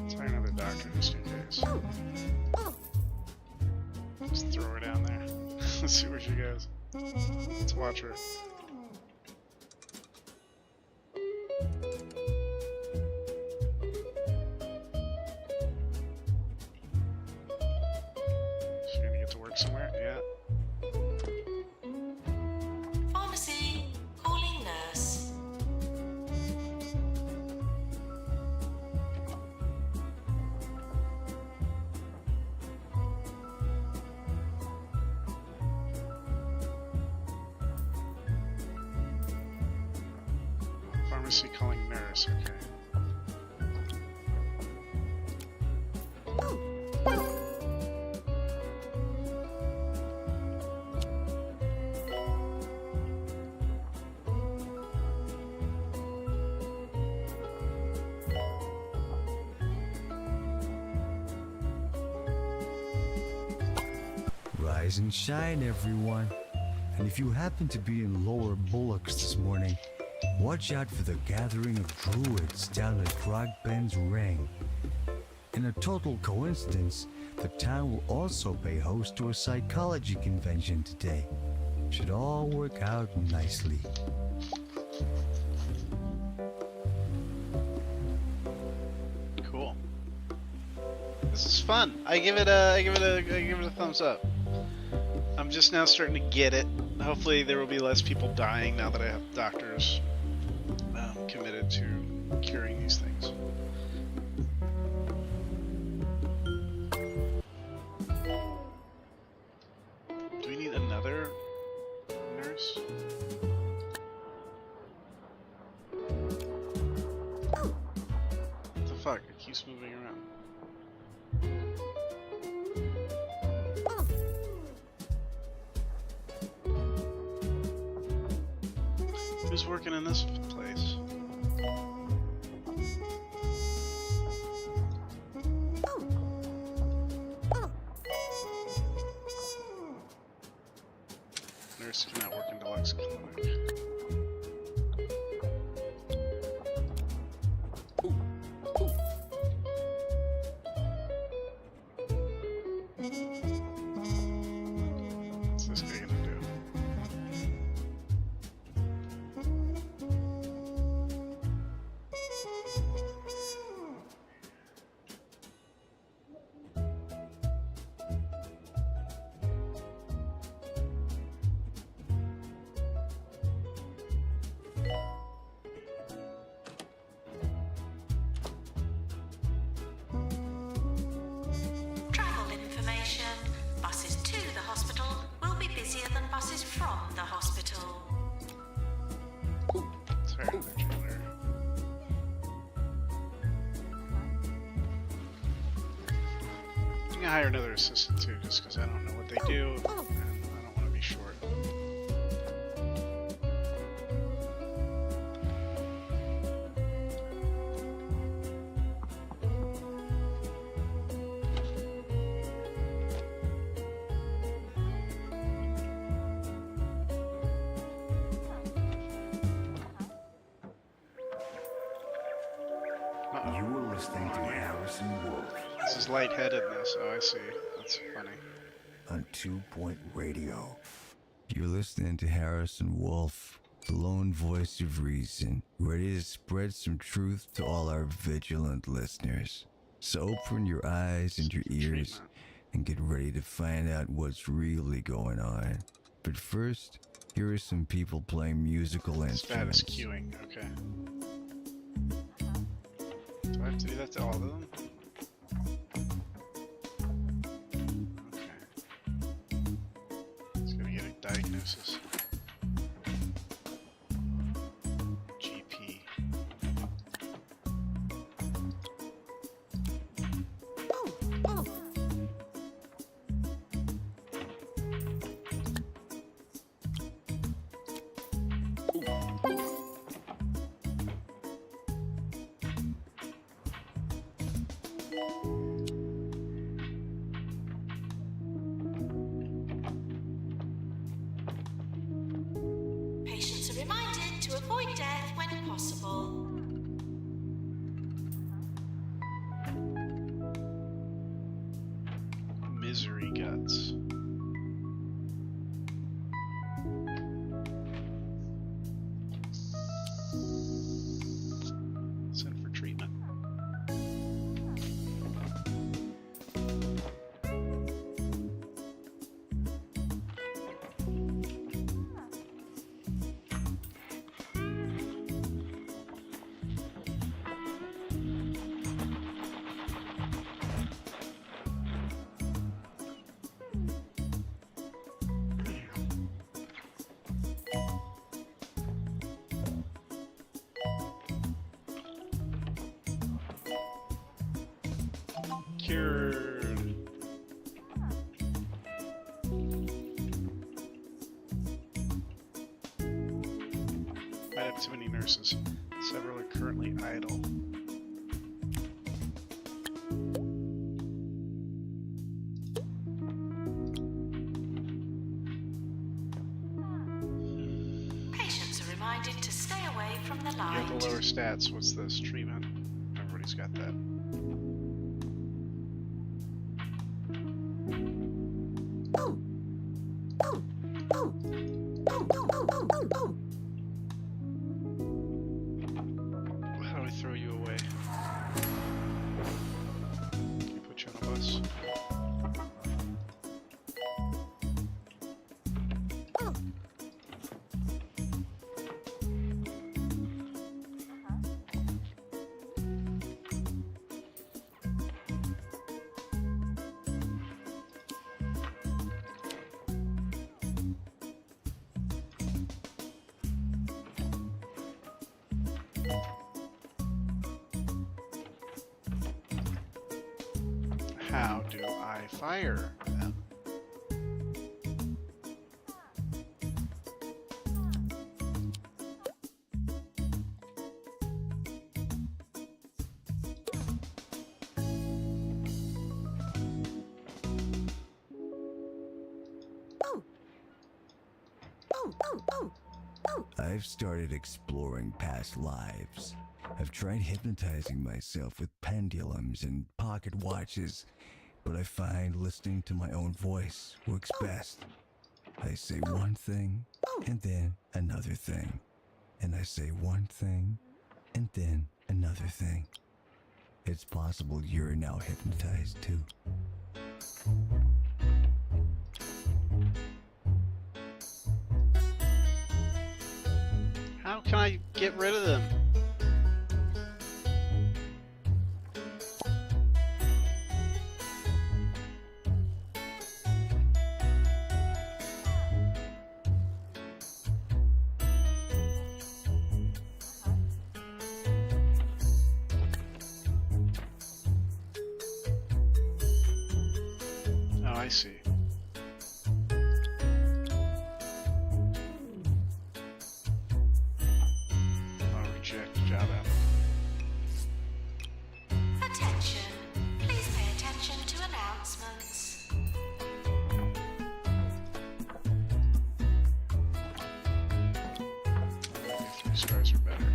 Let's hire another doctor just in case. Just throw her down there. Let's see where she goes. Let's watch her. She's gonna get to work somewhere? Yeah. Pharmacy, calling nurse. Pharmacy calling nurse, okay. Rise and shine, everyone. And if you happen to be in Lower Bullocks this morning, watch out for the gathering of druids down at Grogben's Ring. In a total coincidence, the town will also pay host to a psychology convention today. Should all work out nicely. Cool. This is fun. I give it a thumbs up. I'm just now starting to get it. Hopefully there will be less people dying now that I have doctors committed to curing these things. Do we need another nurse? What the fuck? It keeps moving around. Who's working in this place? Nurse cannot work in deluxe clinic. What's this guy gonna do? Travel information. Buses to the hospital will be busier than buses from the hospital. Sorry, the trailer. I'm gonna hire another assistant too, just because I don't know what they do, and I don't want to be short. You were listening to Harrison Wolf This is lightheadedness. Oh, I see. That's funny. on 2 Point Radio. You're listening to Harrison Wolf, the lone voice of reason, ready to spread some truth to all our vigilant listeners. So open your eyes and your ears Treatment. and get ready to find out what's really going on. But first, here are some people playing musical Status instruments. queuing. Okay. Do I have to do that to all of them? Okay. It's gonna get a diagnosis. GP. Patients are reminded to avoid death when possible. Misery guts. Sent for treatment. Cured. Might have too many nurses. Several are currently idle. Patients are reminded to stay away from the You light. have the lower stats. What's this? Treatment. Everybody's got that. How do we throw you away? Can you put you on a bus? How do I fire them? I've started exploring past lives. I've tried hypnotizing myself with pendulums and pocket watches, but I find listening to my own voice works best. I say one thing, and then another thing. And I say one thing, and then another thing. It's possible you're now hypnotized too. How can I get rid of them? Oh, I see. Job out. Attention. Please pay attention to announcements. If 3 stars are better.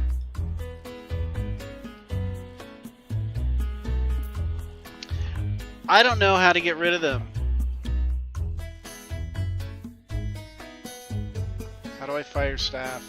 I don't know how to get rid of them. How do I fire staff?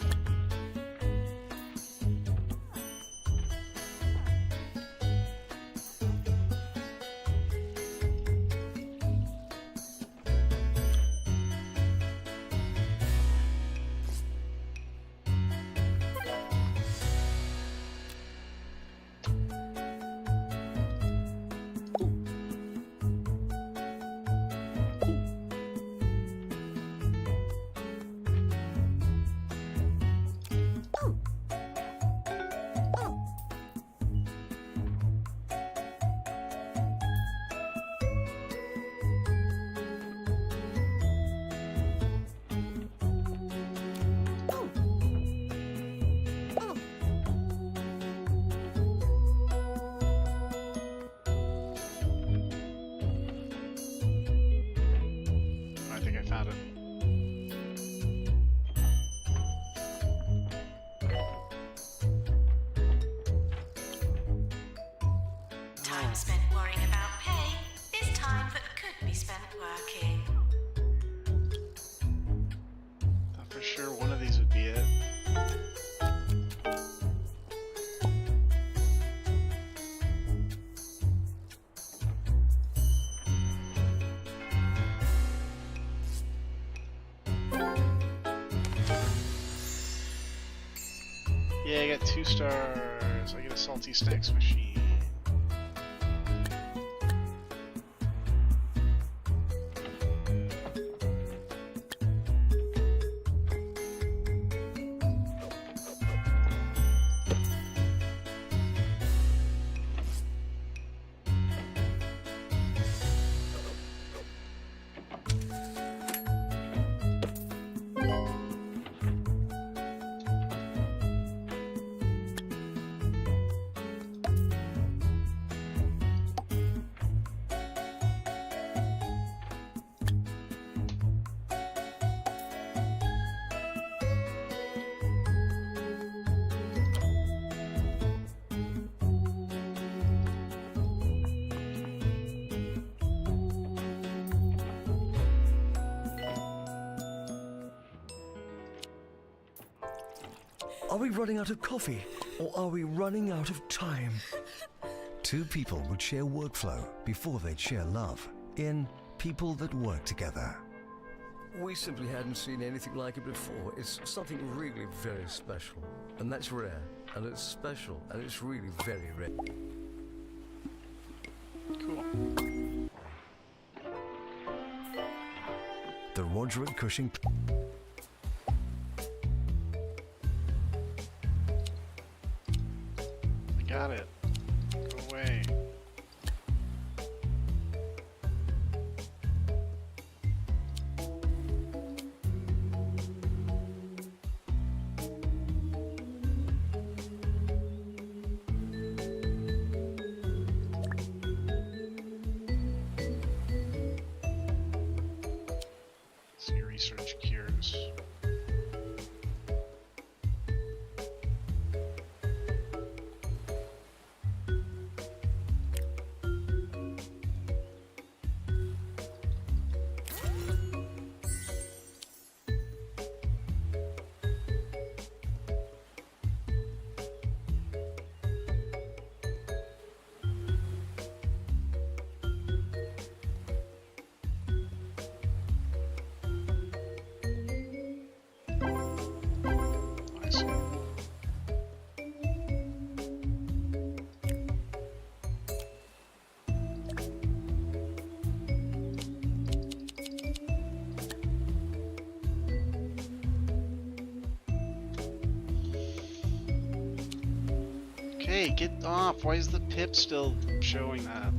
I think I found it. Time spent worrying about pay is time that could be spent working. Thought for sure one of these would be it. Yeah, I got 2 stars. I get a salty snacks machine. Are we running out of coffee, or are we running out of time? 2 people would share workflow before they'd share love in People That Work Together. We simply hadn't seen anything like it before. It's something really very special. And that's rare. And it's special. And it's really very rare. Cool. The Roderick Cushing. I got it. Go away. See research cures. Hey, get off. Why is the pip still showing that?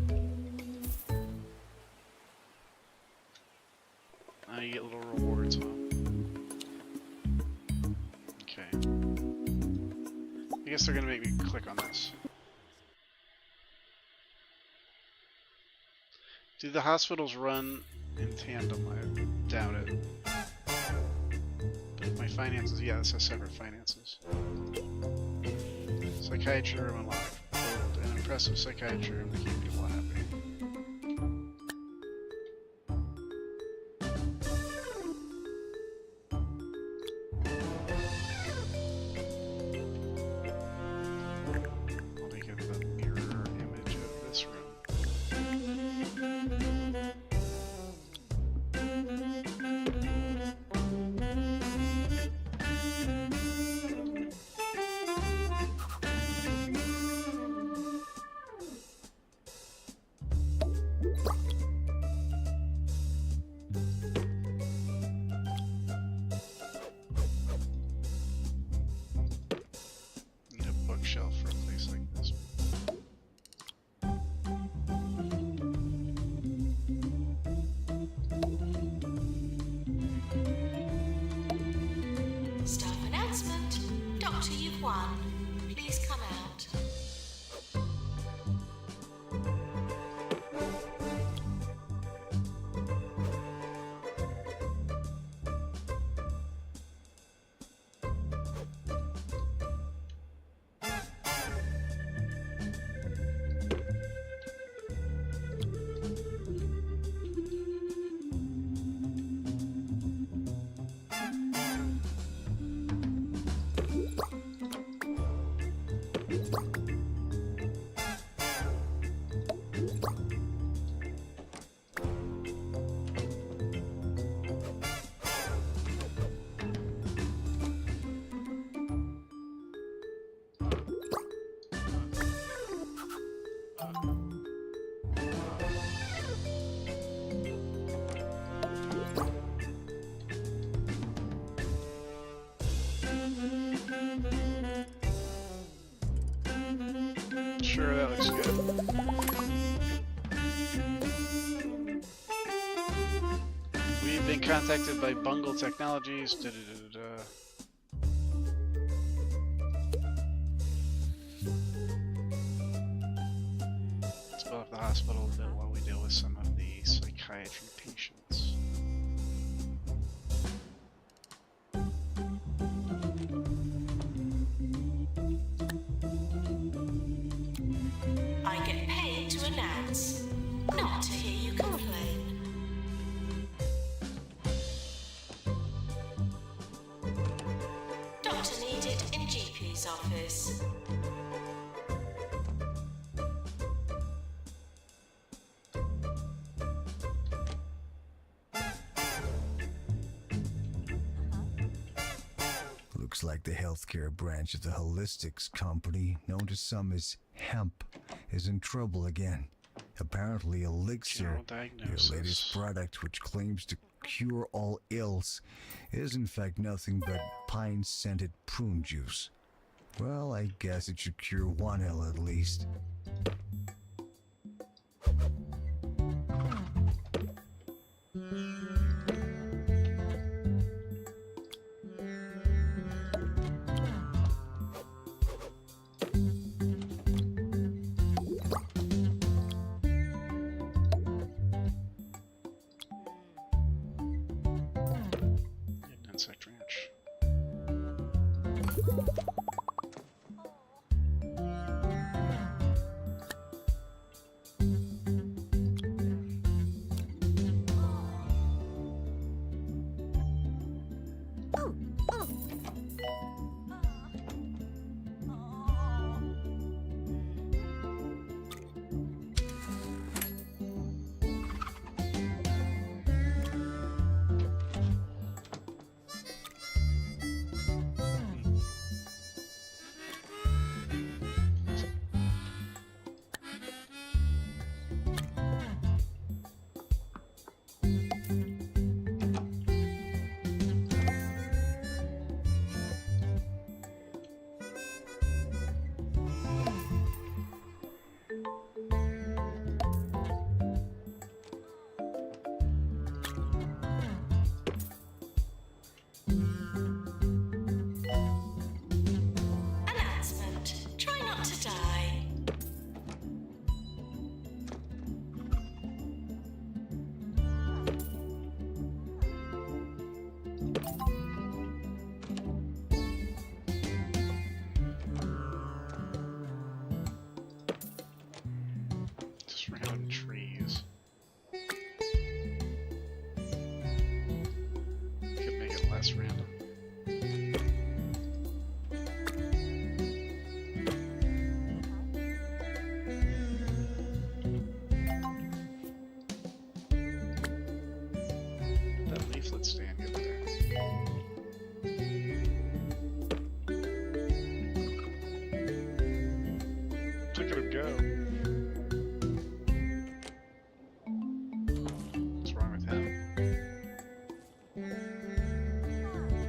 Now you get little rewards, huh? Okay. I guess they're gonna make me click on this. Do the hospitals run in tandem? I doubt it. But my finances, yeah, this has separate finances. Psychiatry room unlocked. Build an impressive psychiatry room to keep people happy. Let me get the mirror image of this room. Need a bookshelf for a place like this. Staff announcement. Doctor, you've won. Please come out. Sure, that looks good. We've been contacted by Bungle Technologies. Let's build up the hospital a bit while we deal with some of the psychiatry patients. I get paid to announce, not to hear you complain. Doctor needed in GP's office. Looks like the healthcare branch of the Holistics company, known to some as Hemp, is in trouble again. Apparently, Elixir, General their diagnosis. latest product which claims to cure all ills, is in fact nothing but pine-scented prune juice. Well, I guess it should cure one ill at least. An insect ranch. that's random. That leaflet stand get there. Look at him go. What's wrong with him?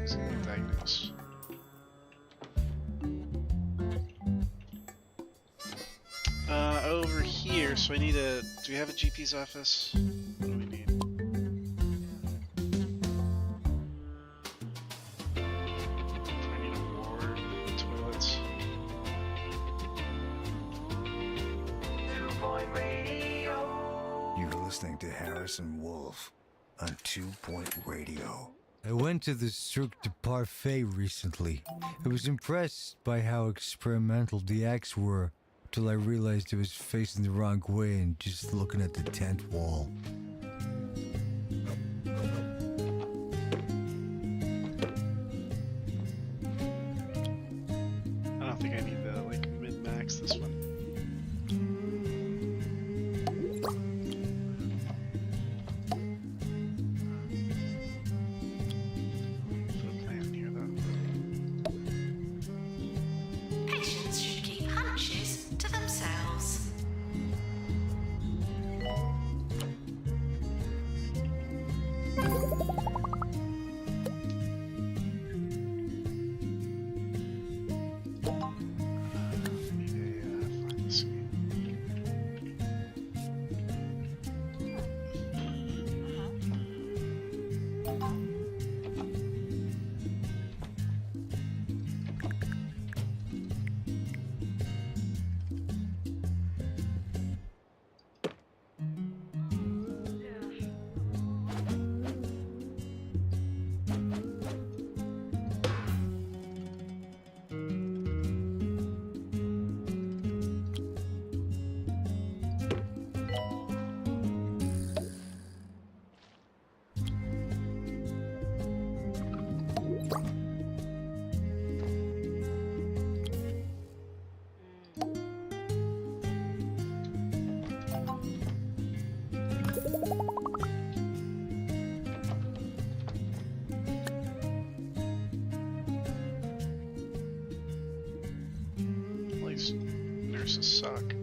He's gonna get diagnosed. Over here, so I need a... Do we have a GP's office? What do we need? I need a ward, toilets. You're listening to Harrison Wolf on 2 Point Radio. I went to the Cirque du Parfait recently. I was impressed by how experimental the acts were, till I realized I was facing the wrong way and just looking at the tent wall. I don't think I need the like mid-max this one. Put a plan in here though. Patients should keep hunches to themselves. Need a find the scene. All these nurses suck.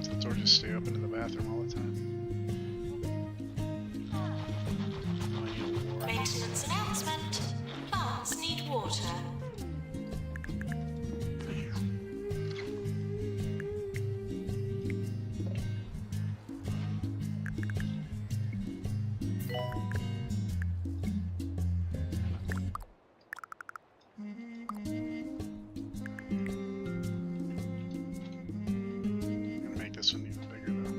The door just stay open in the bathroom all the time. Oh, I need a ward. Maintenance announcement. Plants need water. I'm gonna make this one even bigger though.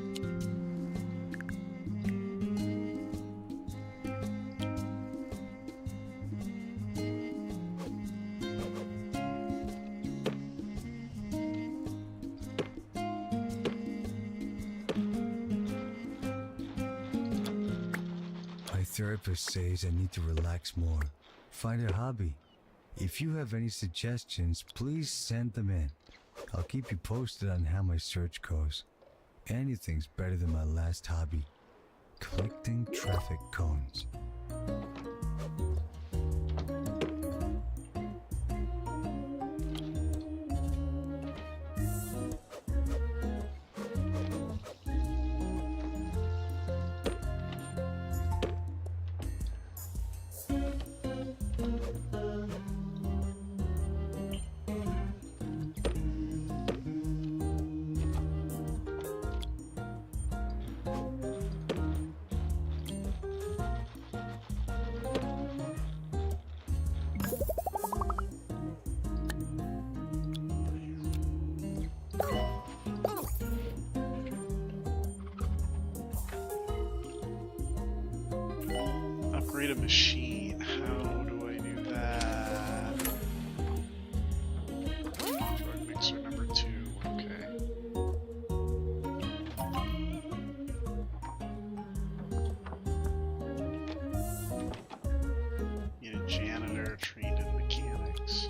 My therapist says I need to relax more. Find a hobby. If you have any suggestions, please send them in. I'll keep you posted on how my search goes. Anything's better than my last hobby, collecting traffic cones. Upgrade a machine. How do I do that? Drug mixer number 2. Okay. Need a janitor trained in mechanics.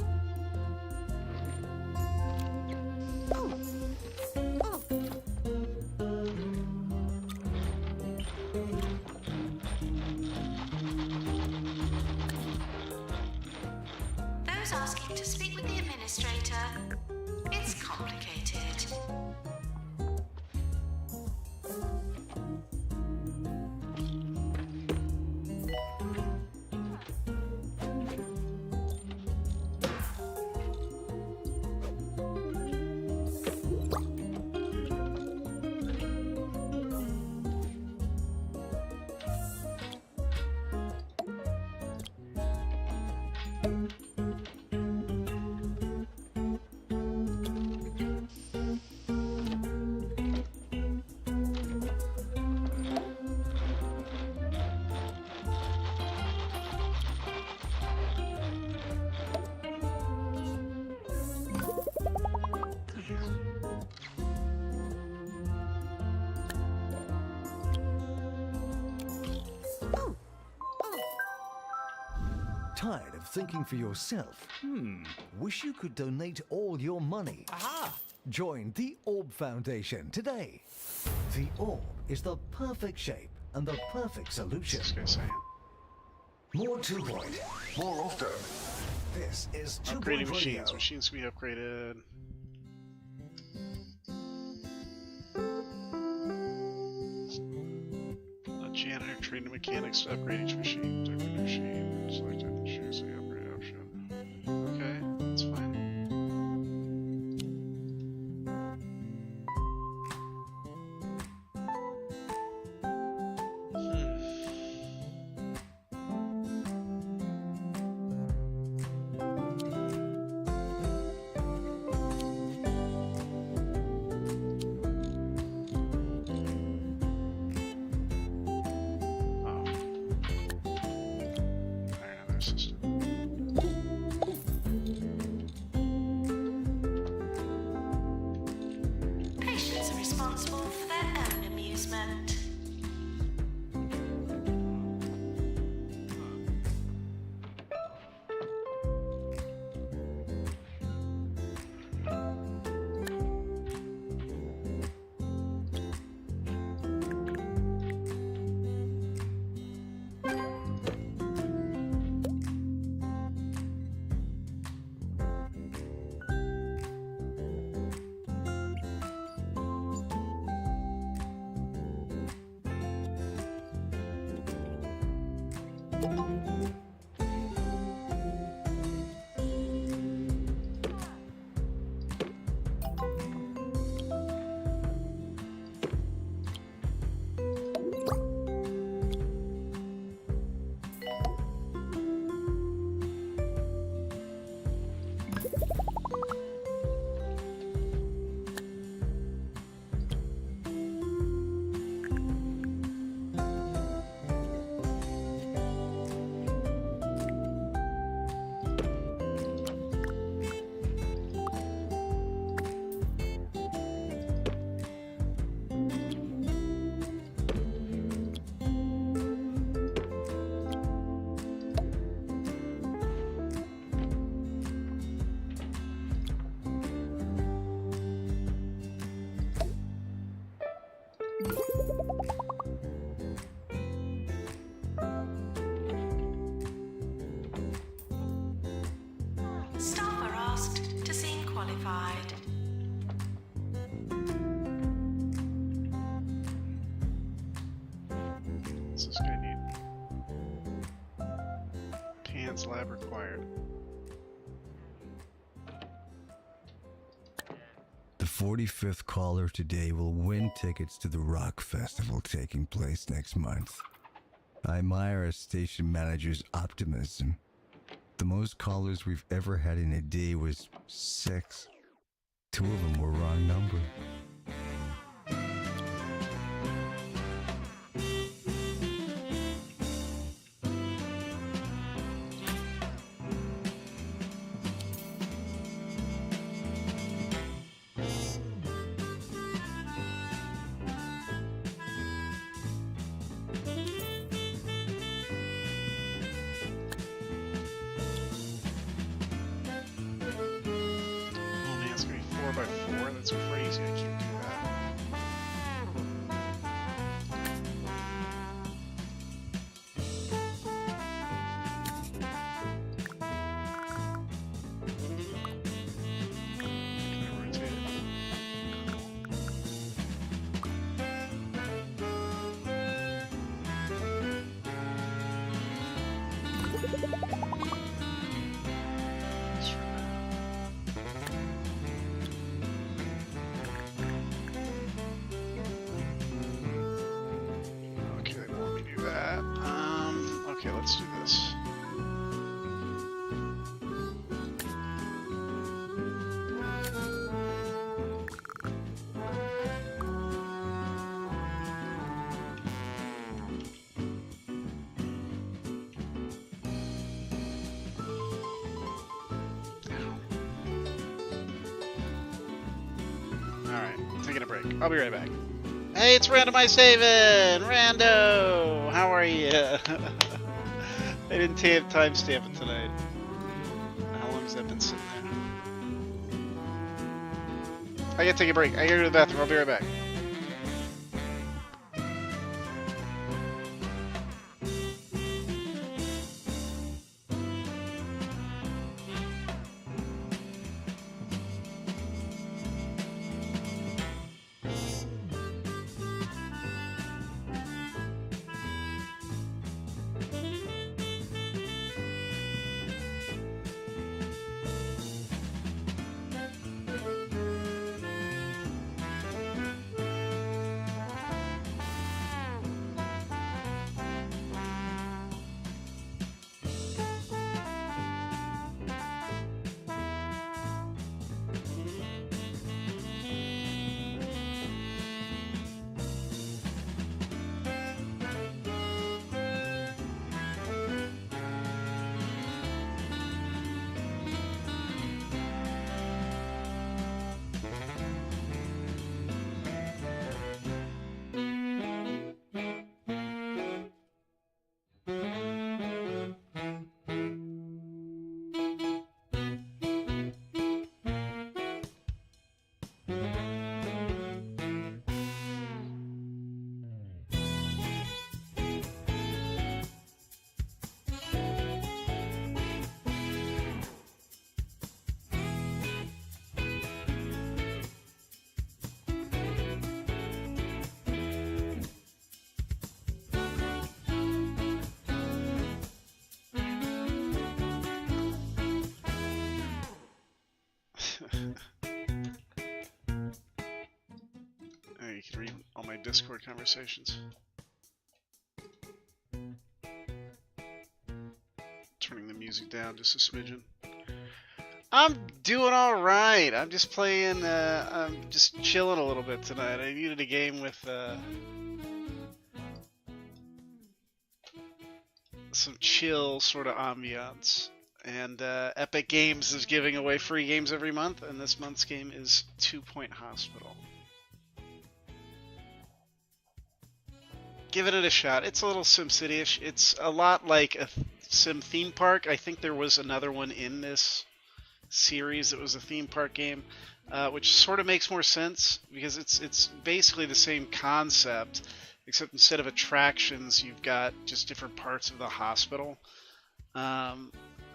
Those asking to speak with the administrator. It's complicated. Tired of thinking for yourself? Wish you could donate all your money. Aha! Join the Orb Foundation today. The Orb is the perfect shape and the perfect solution. What's this guy saying? More 2 Point, more often. This is 2 Upgrading Point machines. Radio. Machines can be upgraded. A janitor trained in mechanics to upgrade each machine. Type of machine. Select it. Choose the upgrade option. Okay, that's fine. Patients are responsible for their own amusement. Staff are asked to seem qualified. What's this guy need? Tan's lab required. The 45th caller today will win tickets to the rock festival taking place next month. I admire our station manager's optimism. The most callers we've ever had in a day was 6. 2 of them were wrong number. break. I'll be right back. Hey, it's Randomized Haven! Rando! How are you? I didn't timestamp it tonight. How long has that been sitting there? I gotta take a break. I gotta go to the bathroom. I'll be right back. You can read all my Discord conversations. Turning the music down just a smidgen. I'm doing alright. I'm just playing, I'm just chilling a little bit tonight. I needed a game with some chill sort of ambiance. And Epic Games is giving away free games every month, and this month's game is 2 Point Hospital. Giving it a shot. It's a little SimCity-ish. It's a lot like a Sim theme park. I think there was another one in this series that was a theme park game, which sort of makes more sense because it's basically the same concept, except instead of attractions, you've got just different parts of the hospital. I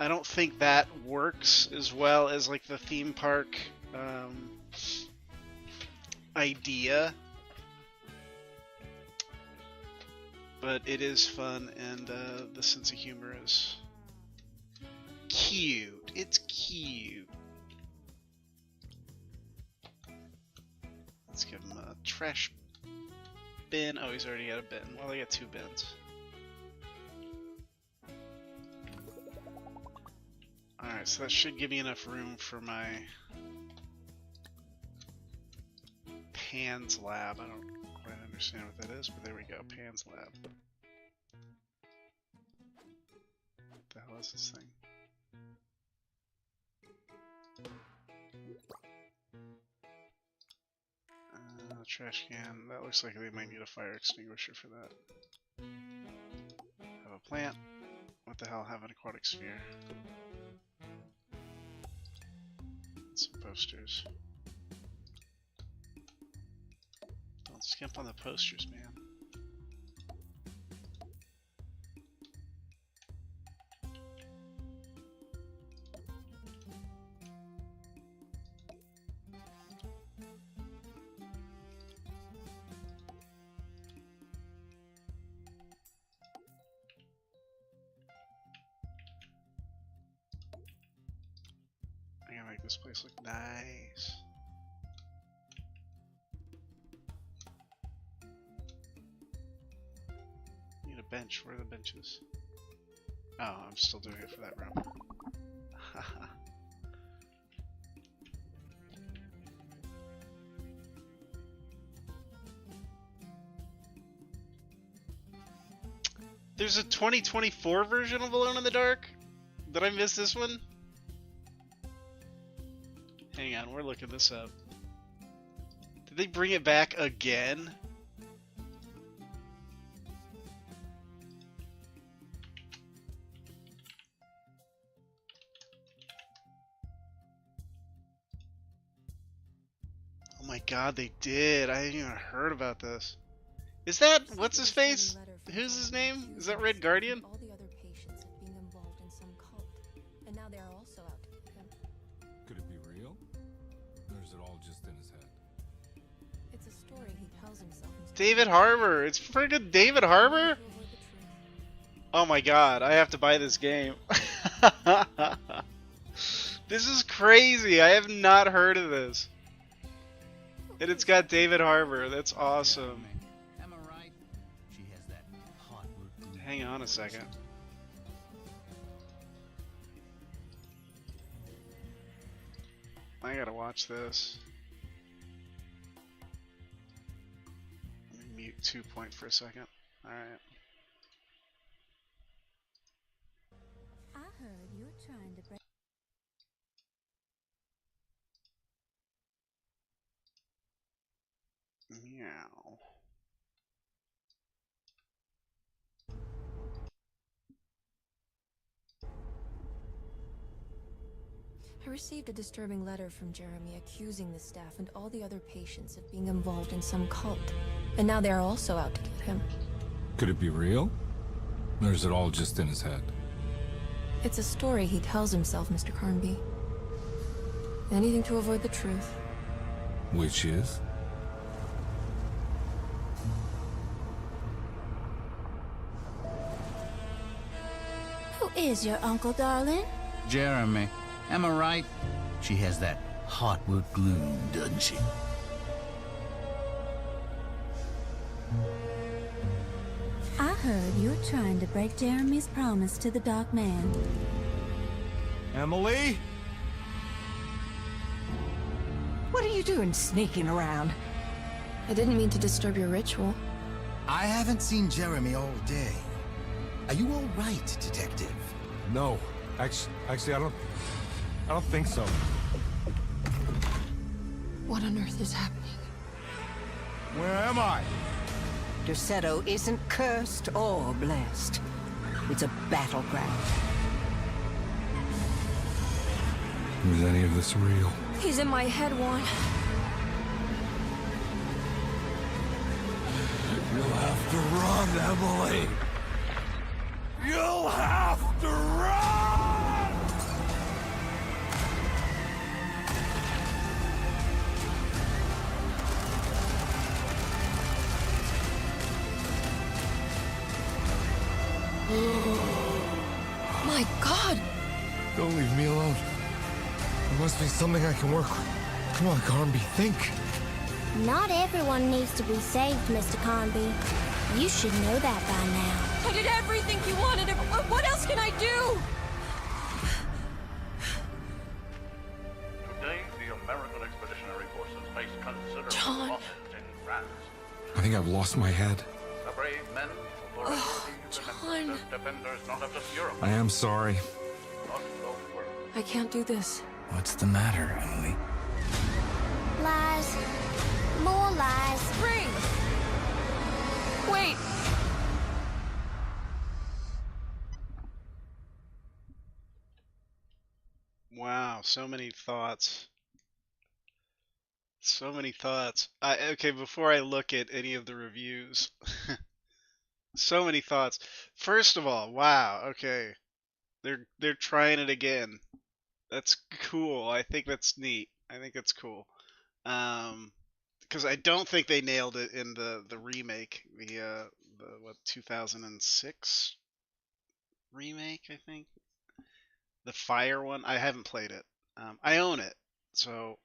don't think that works as well as like the theme park idea. But it is fun, and the sense of humor is cute. It's cute. Let's give him a trash bin. Oh, he's already got a bin. Well, I got 2 bins. Alright, so that should give me enough room for my Pan's lab. I don't quite understand what that is, but there we go. Pan's lab. What the hell is this thing? Trash can. That looks like they might need a fire extinguisher for that. Have a plant. What the hell? Have an aquatic sphere. Some posters. Don't skimp on the posters, man. I gotta make this place look nice. Need a bench. Where are the benches? Oh, I'm still doing it for that room. There's a 2024 version of Alone in the Dark? Did I miss this one? Hang on, we're looking this up. Did they bring it back again? Oh my god, they did. I hadn't even heard about this. Is that what's his face? Who's his name? Is that Red Guardian? All the other patients of being involved in some cult, and now they are also out to get him. Could it be real? Or is it all just in his head? It's a story he tells himself. David Harbour. It's friggin' David Harbour? Oh my god, I have to buy this game. This is crazy. I have not heard of this. And it's got David Harbour. That's awesome. Am I right? She has that hot root. Hang on a second. I gotta watch this. Let me mute 2 Point for a second. Alright. I heard you're trying to break. Meow. I received a disturbing letter from Jeremy accusing the staff and all the other patients of being involved in some cult, and now they are also out to get him. Could it be real? Or is it all just in his head? It's a story he tells himself, Mr. Carnby. Anything to avoid the truth. Which is? Who is your uncle, darling? Jeremy. Am I right? She has that heartwood gloom, doesn't she? I heard you're trying to break Jeremy's promise to the Dark Man. Emily? What are you doing sneaking around? I didn't mean to disturb your ritual. I haven't seen Jeremy all day. Are you all right, Detective? No. Actually, I don't think so. What on earth is happening? Where am I? Derceto isn't cursed or blessed. It's a battleground. Is any of this real? He's in my head, Juan. You'll have to run, Emily. You'll have to run! My God! Don't leave me alone. There must be something I can work with. Come on, Carnby, think. Not everyone needs to be saved, Mr. Carnby. You should know that by now. I did everything you wanted. What else can I do? Today, the American Expeditionary Forces face considerable John. losses in France. I think I've lost my head. The brave men who bore John. as defenders not of just Europe, I am sorry. but the world. I can't do this. What's the matter, Emily? Lies. More lies. Spring! Wait! Wow, so many thoughts. So many thoughts. Okay, before I look at any of the reviews, so many thoughts. First of all, wow, okay. They're trying it again. That's cool. I think that's neat. I think that's cool. Because I don't think they nailed it in the remake, the 2006 remake, I think. The Fire one. I haven't played it. I own it, so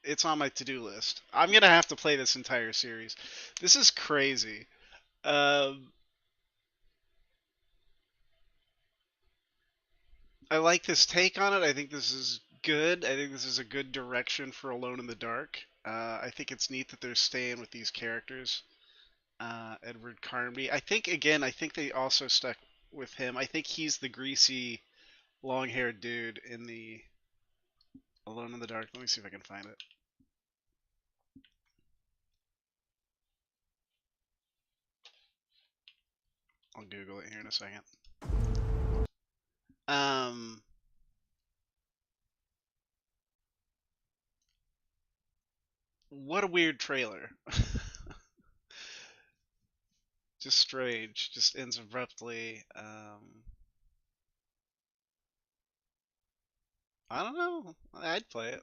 it's on my to-do list. I'm gonna have to play this entire series. This is crazy. I like this take on it. I think this is good. I think this is a good direction for Alone in the Dark. I think it's neat that they're staying with these characters. Edward Carnby. I think they also stuck with him. I think he's the greasy, long-haired dude in the Alone in the Dark. Let me see if I can find it. I'll Google it here in a second. What a weird trailer. Just strange. Just ends abruptly. I don't know. I'd play it.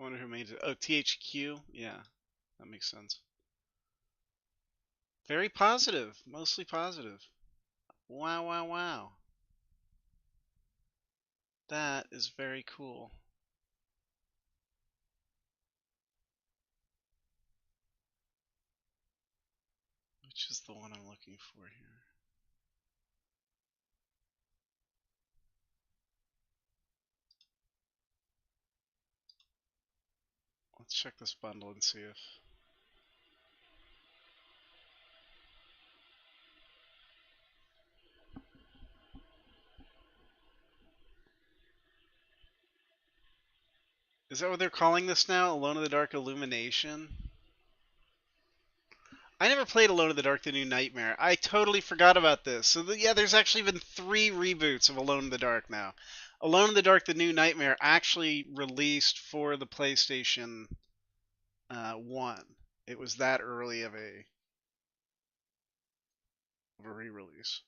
I wonder who made it. Oh, THQ? Yeah, that makes sense. Very positive. Mostly positive. Wow, wow, wow. That is very cool. Which is the one I'm looking for here? Let's check this bundle and see if... Is that what they're calling this now? Alone in the Dark Illumination? I never played Alone in the Dark: The New Nightmare. I totally forgot about this. So yeah, there's actually been 3 reboots of Alone in the Dark now. Alone in the Dark: The New Nightmare actually released for the PlayStation 1. It was that early of a re-release.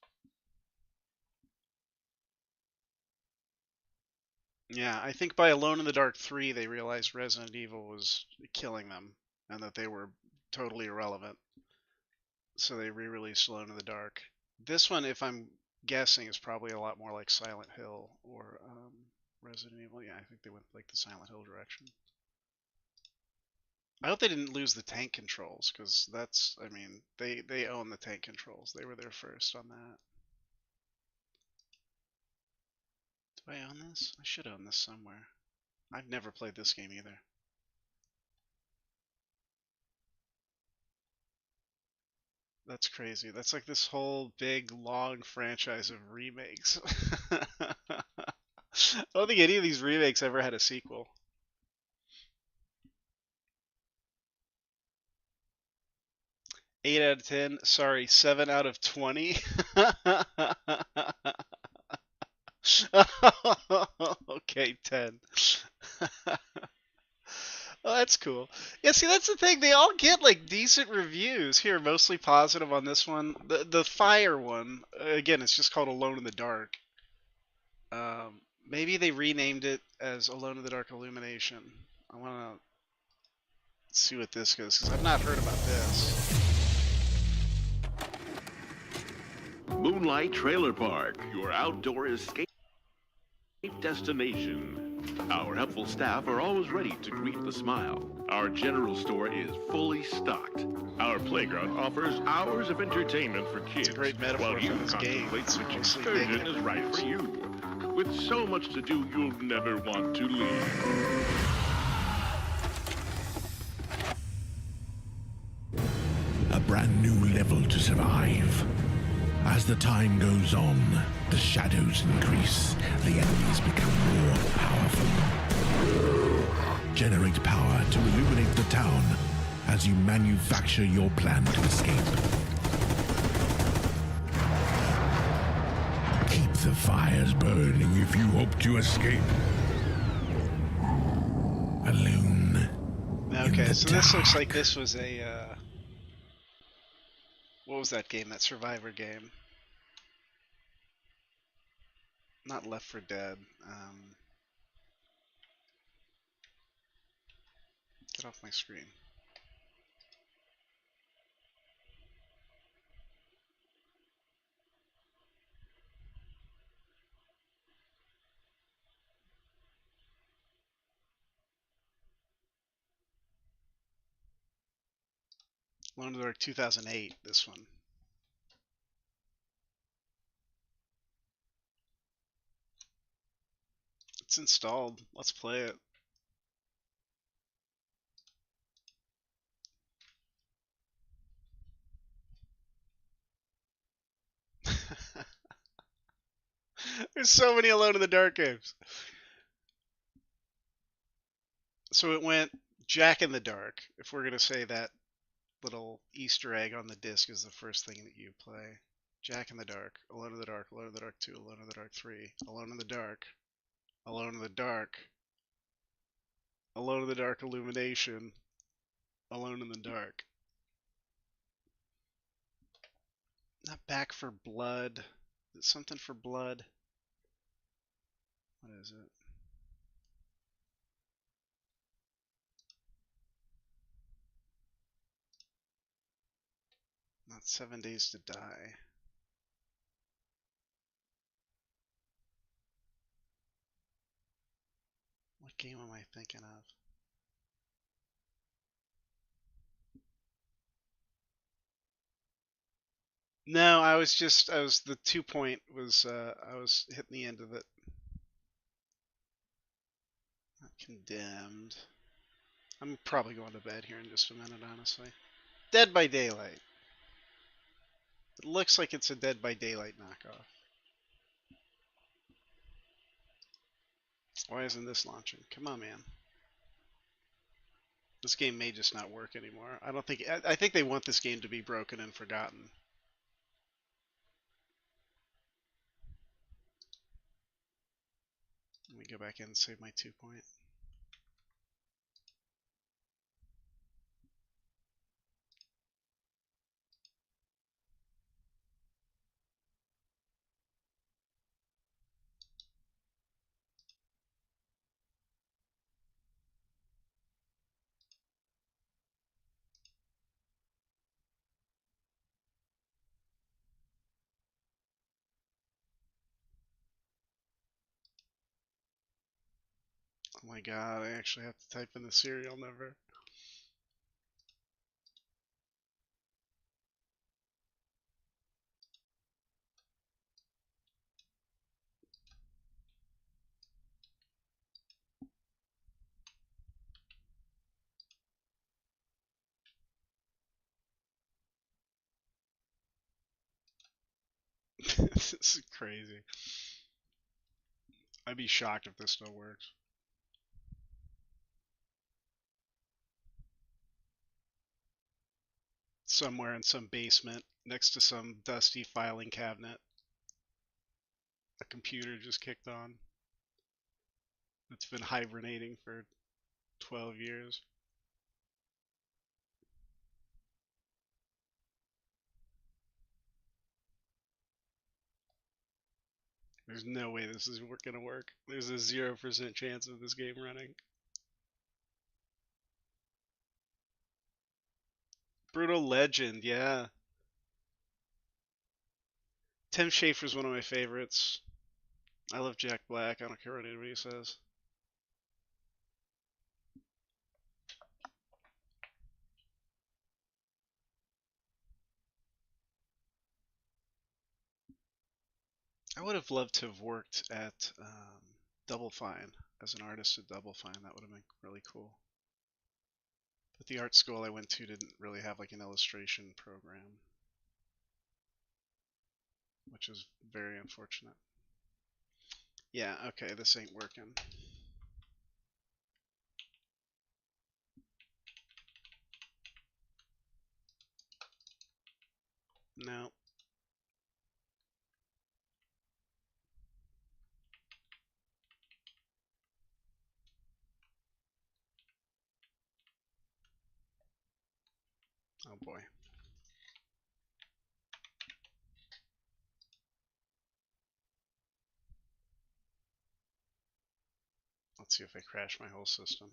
Yeah, I think by Alone in the Dark 3 they realized Resident Evil was killing them and that they were totally irrelevant. So they re-released Alone in the Dark. This one, if I'm guessing, is probably a lot more like Silent Hill or Resident Evil. Yeah, I think they went like the Silent Hill direction. I hope they didn't lose the tank controls, because that's, I mean, they own the tank controls. They were there first on that. Do I own this? I should own this somewhere. I've never played this game either. That's crazy. That's like this whole big, long franchise of remakes. I don't think any of these remakes ever had a sequel. Eight out of 10. Sorry, 7 out of 20. Okay, 10. Oh, that's cool. Yeah, see, that's the thing. They all get like decent reviews here, mostly positive on this one. The fire one, again, it's just called Alone in the Dark. Maybe they renamed it as Alone in the Dark Illumination. I want to see what this goes, because I've not heard about this. Moonlight Trailer Park, your outdoor escape destination. Our helpful staff are always ready to greet the smile. Our general store is fully stocked. Our playground offers hours of entertainment for kids. It's a great metaphor while you for this game. contemplate which excursion is right for you. With so much to do, you'll never want to leave. A brand new level to survive. As the time goes on, the shadows increase, the enemies become more powerful. Generate power to illuminate the town as you manufacture your plan to escape. Keep the fires burning if you hope to escape. Alone. Okay, so this looks like this was a what was that game? That Survivor game? Not Left 4 Dead. Get off my screen. Alone in the Dark 2008, this one. It's installed. Let's play it. There's so many Alone in the Dark games. So it went Jack in the Dark, if we're going to say that little Easter egg on the disc is the first thing that you play. Jack in the Dark, Alone in the Dark, Alone in the Dark 2, Alone in the Dark 3, Alone in the Dark, Alone in the Dark, Alone in the Dark Illumination, Alone in the Dark. Not Back for Blood. Is it something for blood? What is it? Not 7 Days to Die. What game am I thinking of? No, the 2 point was, I was hitting the end of it. Not Condemned. I'm probably going to bed here in just a minute, honestly. Dead by Daylight. It looks like it's a Dead by Daylight knockoff. Why isn't this launching? Come on, man. This game may just not work anymore. I think they want this game to be broken and forgotten. Let me go back in and save my 2 point. Oh my god, I actually have to type in the serial number. This is crazy. I'd be shocked if this still works. Somewhere in some basement, next to some dusty filing cabinet, a computer just kicked on. It's been hibernating for 12 years. There's no way this is gonna work. There's a 0% chance of this game running. Brutal Legend, yeah. Tim Schafer's one of my favorites. I love Jack Black. I don't care what anybody says. I would have loved to have worked at Double Fine as an artist at Double Fine. That would have been really cool. But the art school I went to didn't really have like an illustration program, which is very unfortunate. Yeah, okay, this ain't working. No. Oh boy. Let's see if I crash my whole system.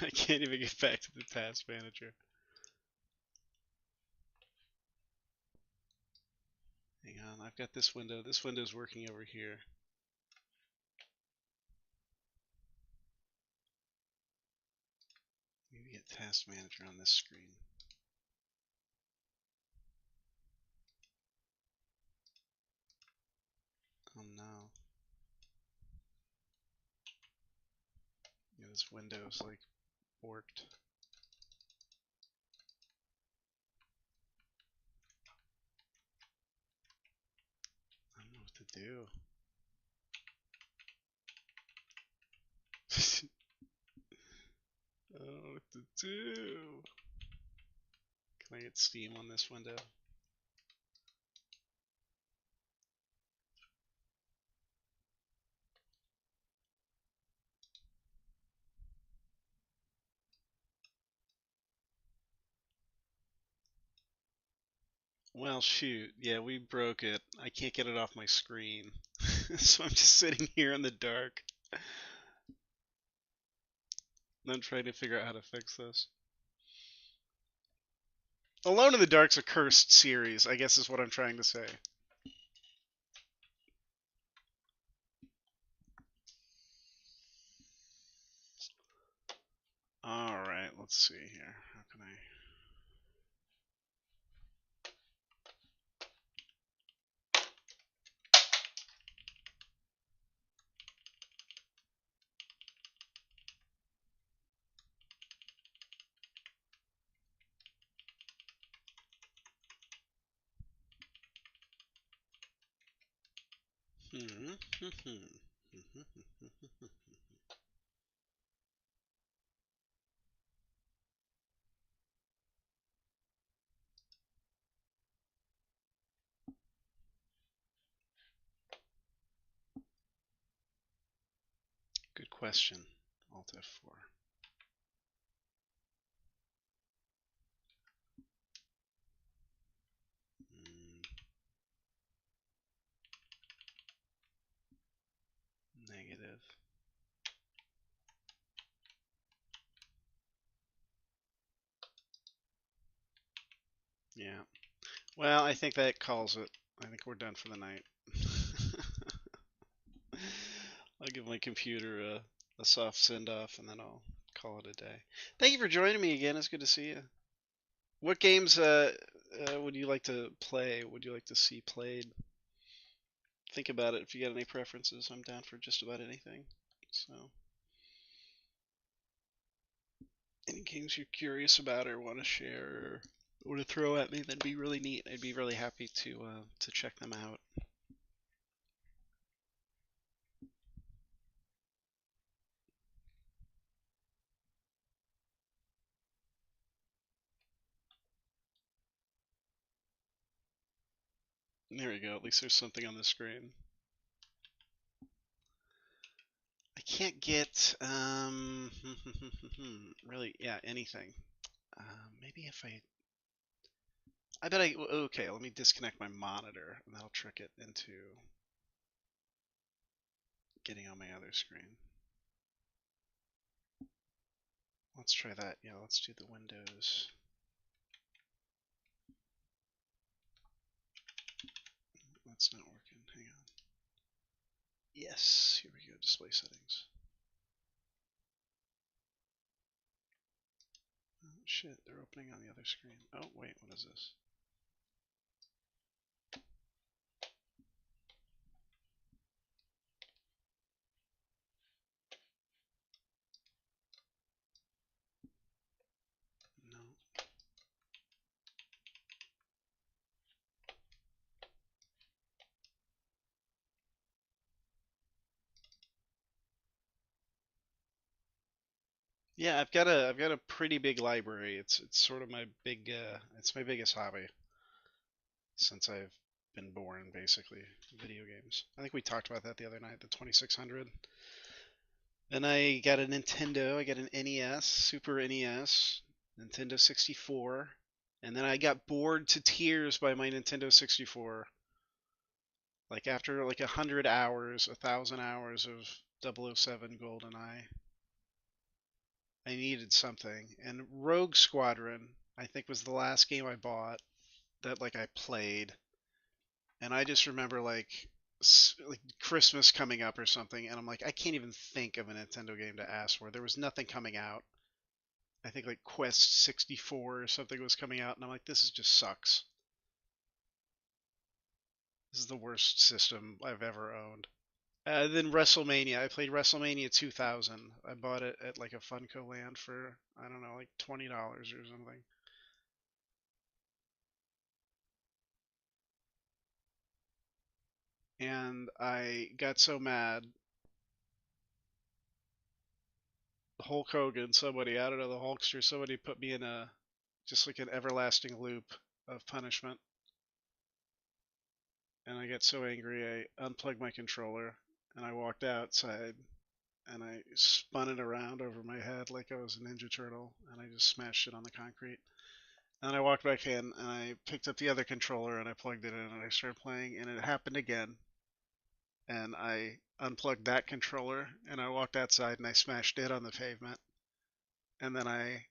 I can't even get back to the task manager. Hang on, I've got this window. This window's working over here. Maybe get task manager on this screen. Oh no. Yeah, this window's like borked. I don't know what to do. I don't know what Can I get Steam on this window? Well, shoot. Yeah, we broke it. I can't get it off my screen. So I'm just sitting here in the dark. I'm trying to figure out how to fix this. Alone in the Dark's a cursed series, I guess is what I'm trying to say. Alright, let's see here. How can I... Good question. Alt F4. Negative. Yeah. Well, I think that calls it. I think we're done for the night. I'll give my computer a soft send-off, and then I'll call it a day. Thank you for joining me again. It's good to see you. What games would you like to play? Would you like to see played? Think about it. If you got any preferences, I'm down for just about anything. So, any games you're curious about or want to share or want to throw at me, that'd be really neat. I'd be really happy to check them out. There we go. At least there's something on the screen. I can't get really, yeah, anything. Maybe if I bet okay, let me disconnect my monitor and that'll trick it into getting on my other screen. Let's try that. Yeah, let's do the Windows. That's not working. Hang on. Yes, here we go. Display settings. Oh, shit, they're opening on the other screen. Oh, wait, what is this? No. Yeah, I've got a pretty big library. It's sort of my big it's my biggest hobby since I've been born, basically. Video games. I think we talked about that the other night, the 2600. Then I got a Nintendo. I got an NES, Super NES, Nintendo 64, and then I got bored to tears by my Nintendo 64. Like after like 100 hours, 1,000 hours of 007 GoldenEye, I needed something. And Rogue Squadron, I think, was the last game I bought that like I played. And I just remember like Christmas coming up or something, and I'm like, I can't even think of a Nintendo game to ask for. There was nothing coming out. I think like Quest 64 or something was coming out, and I'm like, this is just sucks. This is the worst system I've ever owned. Then WrestleMania. I played WrestleMania 2000. I bought it at like a Funko Land for, I don't know, like $20 or something. And I got so mad Hulk Hogan, somebody, I don't know, the Hulkster, somebody put me in a just like an everlasting loop of punishment. And I got so angry I unplugged my controller and I walked outside and I spun it around over my head like I was a Ninja Turtle and I just smashed it on the concrete. And I walked back in and I picked up the other controller and I plugged it in and I started playing and it happened again. And I unplugged that controller and I walked outside and I smashed it on the pavement. And then I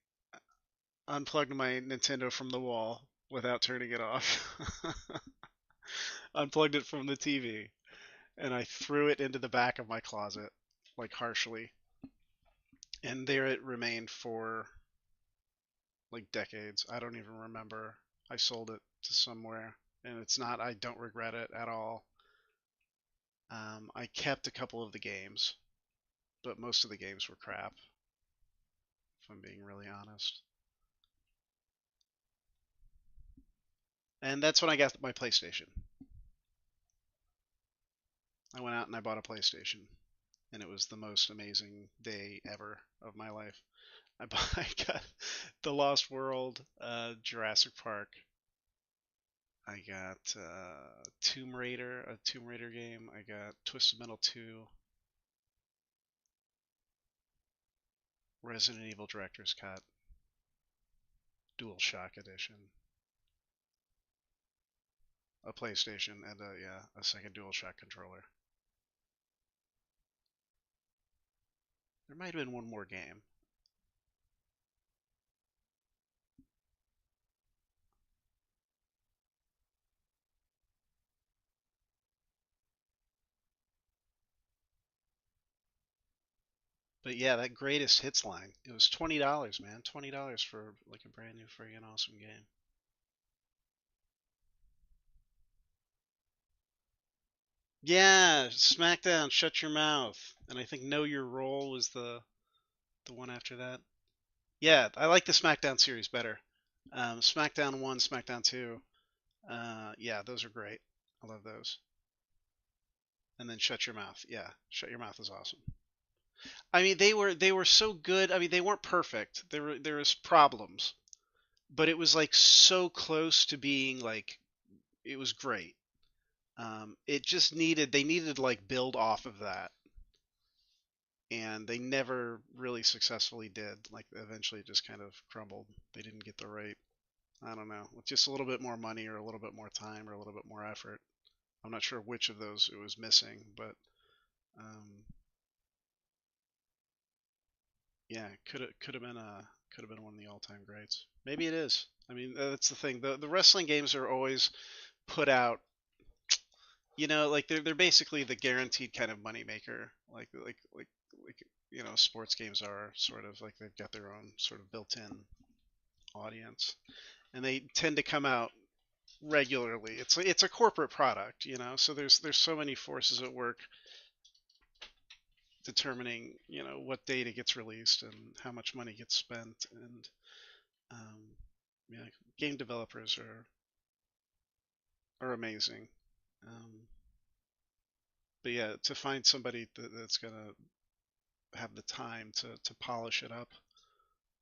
unplugged my Nintendo from the wall without turning it off. Unplugged it from the TV and I threw it into the back of my closet, like harshly. And there it remained for like decades. I don't even remember. I sold it to somewhere, and it's not. I don't regret it at all. I kept a couple of the games, but most of the games were crap, if I'm being really honest. And that's when I got my PlayStation. I went out and I bought a PlayStation, and it was the most amazing day ever of my life. I got The Lost World, Jurassic Park. I got Tomb Raider, a Tomb Raider game. I got Twisted Metal 2, Resident Evil Director's Cut, DualShock Edition, a PlayStation, and a second DualShock controller. There might have been one more game. But yeah, that greatest hits line. It was $20, man. $20 for like a brand new friggin' awesome game. Yeah, SmackDown, Shut Your Mouth. And I think Know Your Role was the one after that. Yeah, I like the SmackDown series better. SmackDown 1, SmackDown 2. Yeah, those are great. I love those. And then Shut Your Mouth. Yeah, Shut Your Mouth is awesome. I mean, they were so good. I mean, they weren't perfect. There was problems, but it was like so close to being like it was great. It just they needed to like build off of that, and they never really successfully did. Like eventually, it just kind of crumbled. They didn't get the right. I don't know, with just a little bit more money or a little bit more time or a little bit more effort. I'm not sure which of those it was missing, but um, yeah, could have been one of the all-time greats. Maybe it is. I mean, that's the thing. The wrestling games are always put out. Like they're basically the guaranteed kind of moneymaker. Like sports games are sort of like they've got their own sort of built-in audience, and they tend to come out regularly. It's a corporate product, so there's so many forces at work determining what date it gets released and how much money gets spent, and um, yeah, game developers are amazing. um, but yeah, to find somebody that's gonna have the time to polish it up,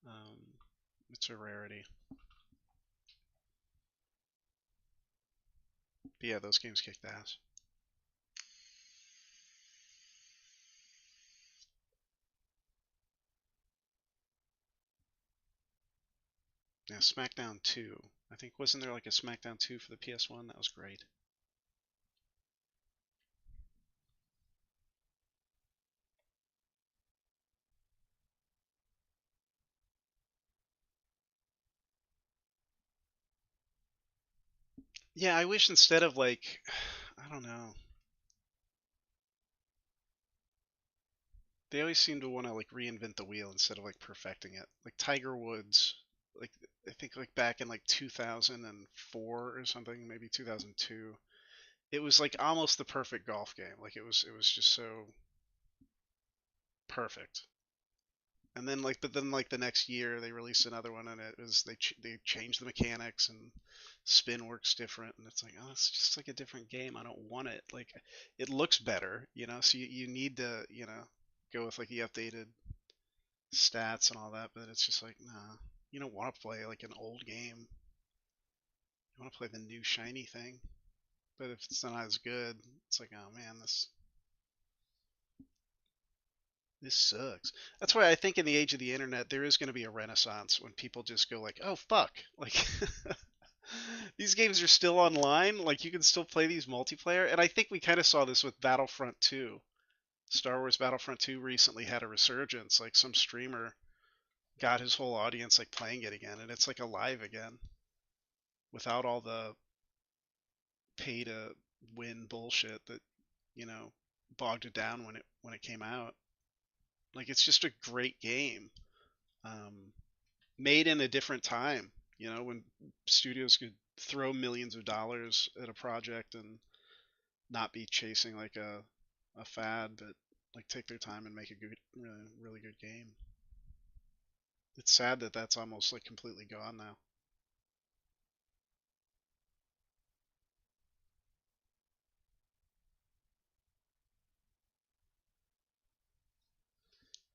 um, it's a rarity. But yeah, those games kicked ass. Yeah, SmackDown 2. I think wasn't there like a SmackDown 2 for the PS1? That was great. Yeah, I wish instead of like, I don't know. They always seem to want to like reinvent the wheel instead of like perfecting it. Like Tiger Woods, like I think like back in like 2004 or something, maybe 2002. It was like almost the perfect golf game. Like it was just so perfect. And then like but then like the next year they released another one and it was they changed the mechanics and spin works different and it's like, oh, it's just like a different game. I don't want it. Like it looks better, so you need to go with like the updated stats and all that, but it's just like, nah, you don't want to play like an old game. You want to play the new shiny thing. But if it's not as good, it's like, oh man, this sucks. That's why I think in the age of the internet, there is going to be a renaissance when people just go like, oh fuck, like these games are still online, like you can still play these multiplayer, and I think we kind of saw this with Battlefront 2. Star Wars Battlefront 2 recently had a resurgence, like some streamer got his whole audience like playing it again, and it's like alive again without all the pay to win bullshit that, you know, bogged it down when it came out. Like it's just a great game, made in a different time. You know, when studios could throw millions of dollars at a project and not be chasing like a fad, but like take their time and make a good, really good game. It's sad that that's almost like completely gone now.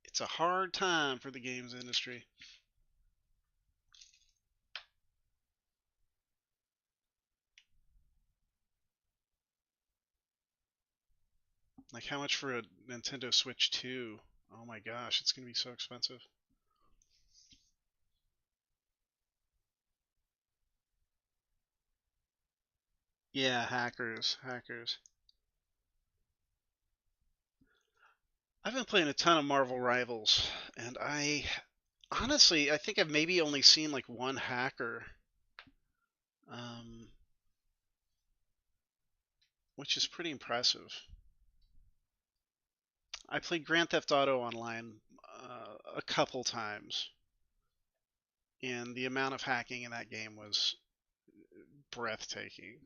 It's a hard time for the games industry. Like how much for a Nintendo Switch 2? Oh my gosh, it's gonna be so expensive. Yeah, hackers. I've been playing a ton of Marvel Rivals, and I think I've maybe only seen like one hacker, um, which is pretty impressive. I played Grand Theft Auto Online a couple times, and the amount of hacking in that game was breathtaking.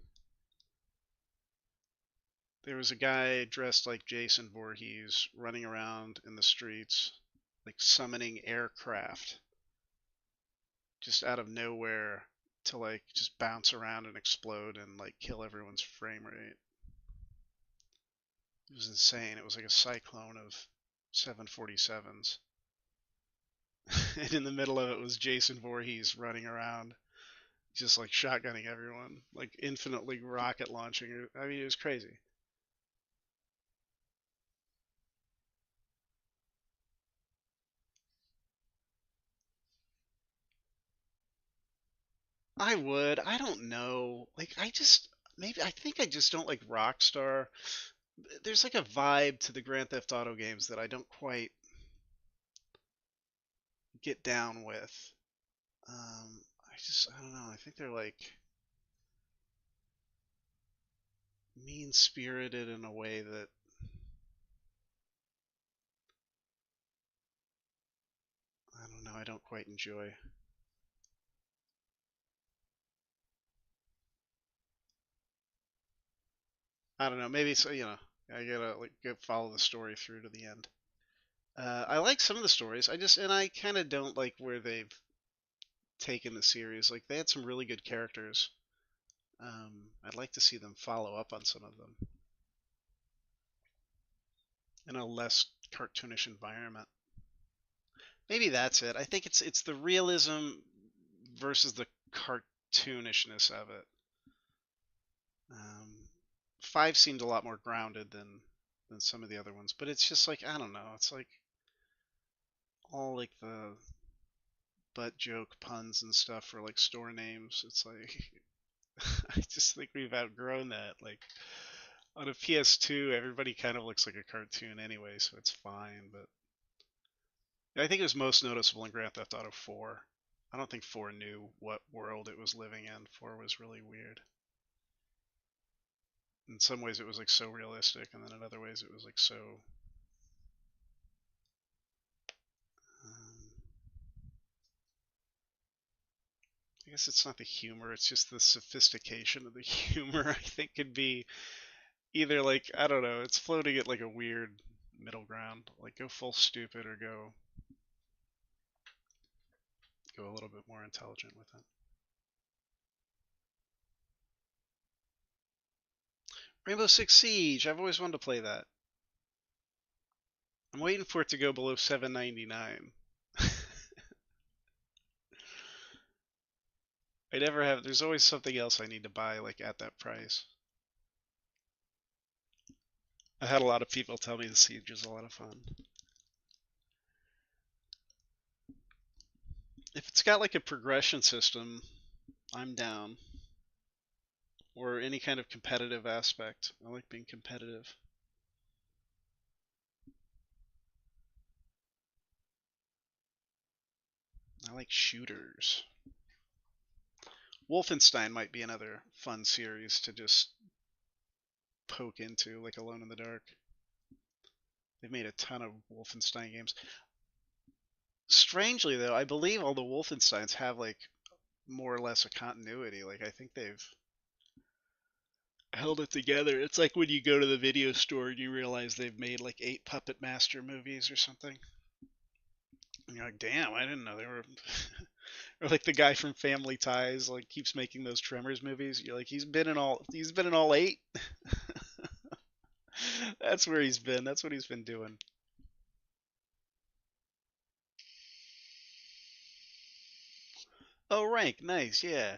There was a guy dressed like Jason Voorhees running around in the streets, like summoning aircraft just out of nowhere to like just bounce around and explode and like kill everyone's frame rate. It was insane. It was like a cyclone of 747s. And in the middle of it was Jason Voorhees running around, just like shotgunning everyone, like infinitely rocket launching. I mean, it was crazy. I would. I don't know. Like, I think I just don't like Rockstar. There's like a vibe to the Grand Theft Auto games that I don't quite get down with. I don't know. I think they're like mean spirited in a way that I don't know. I don't quite enjoy. I don't know. Maybe it's I gotta like go follow the story through to the end. I like some of the stories. And I kind of don't like where they've taken the series. Like they had some really good characters. I'd like to see them follow up on some of them in a less cartoonish environment. Maybe that's it. I think it's the realism versus the cartoonishness of it. Um, Five seemed a lot more grounded than some of the other ones, but it's just like I don't know. It's like all like the butt joke puns and stuff for like store names. It's like I just think we've outgrown that. Like on a PS2, everybody kind of looks like a cartoon anyway, so it's fine. But I think it was most noticeable in Grand Theft Auto 4. I don't think 4 knew what world it was living in. 4 was really weird. In some ways, it was like so realistic, and then in other ways, it was like so. Um, I guess it's not the humor; it's just the sophistication of the humor. I think could be either like I don't know. It's floating at like a weird middle ground. Like go full stupid or go a little bit more intelligent with it. Rainbow Six Siege. I've always wanted to play that. I'm waiting for it to go below $7.99. I never have. There's always something else I need to buy, like at that price. I've had a lot of people tell me the Siege is a lot of fun. If it's got like a progression system, I'm down. Or any kind of competitive aspect. I like being competitive. I like shooters. Wolfenstein might be another fun series to just poke into, like Alone in the Dark. They've made a ton of Wolfenstein games. Strangely, though, I believe all the Wolfensteins have like more or less a continuity. Like I think they've held it together. It's like when you go to the video store and you realize they've made like 8 Puppet Master movies or something. And you're like, damn, I didn't know they were. Or like the guy from Family Ties, like keeps making those Tremors movies. You're like, he's been in all 8. That's where he's been. That's what he's been doing. Oh, rank, nice, yeah.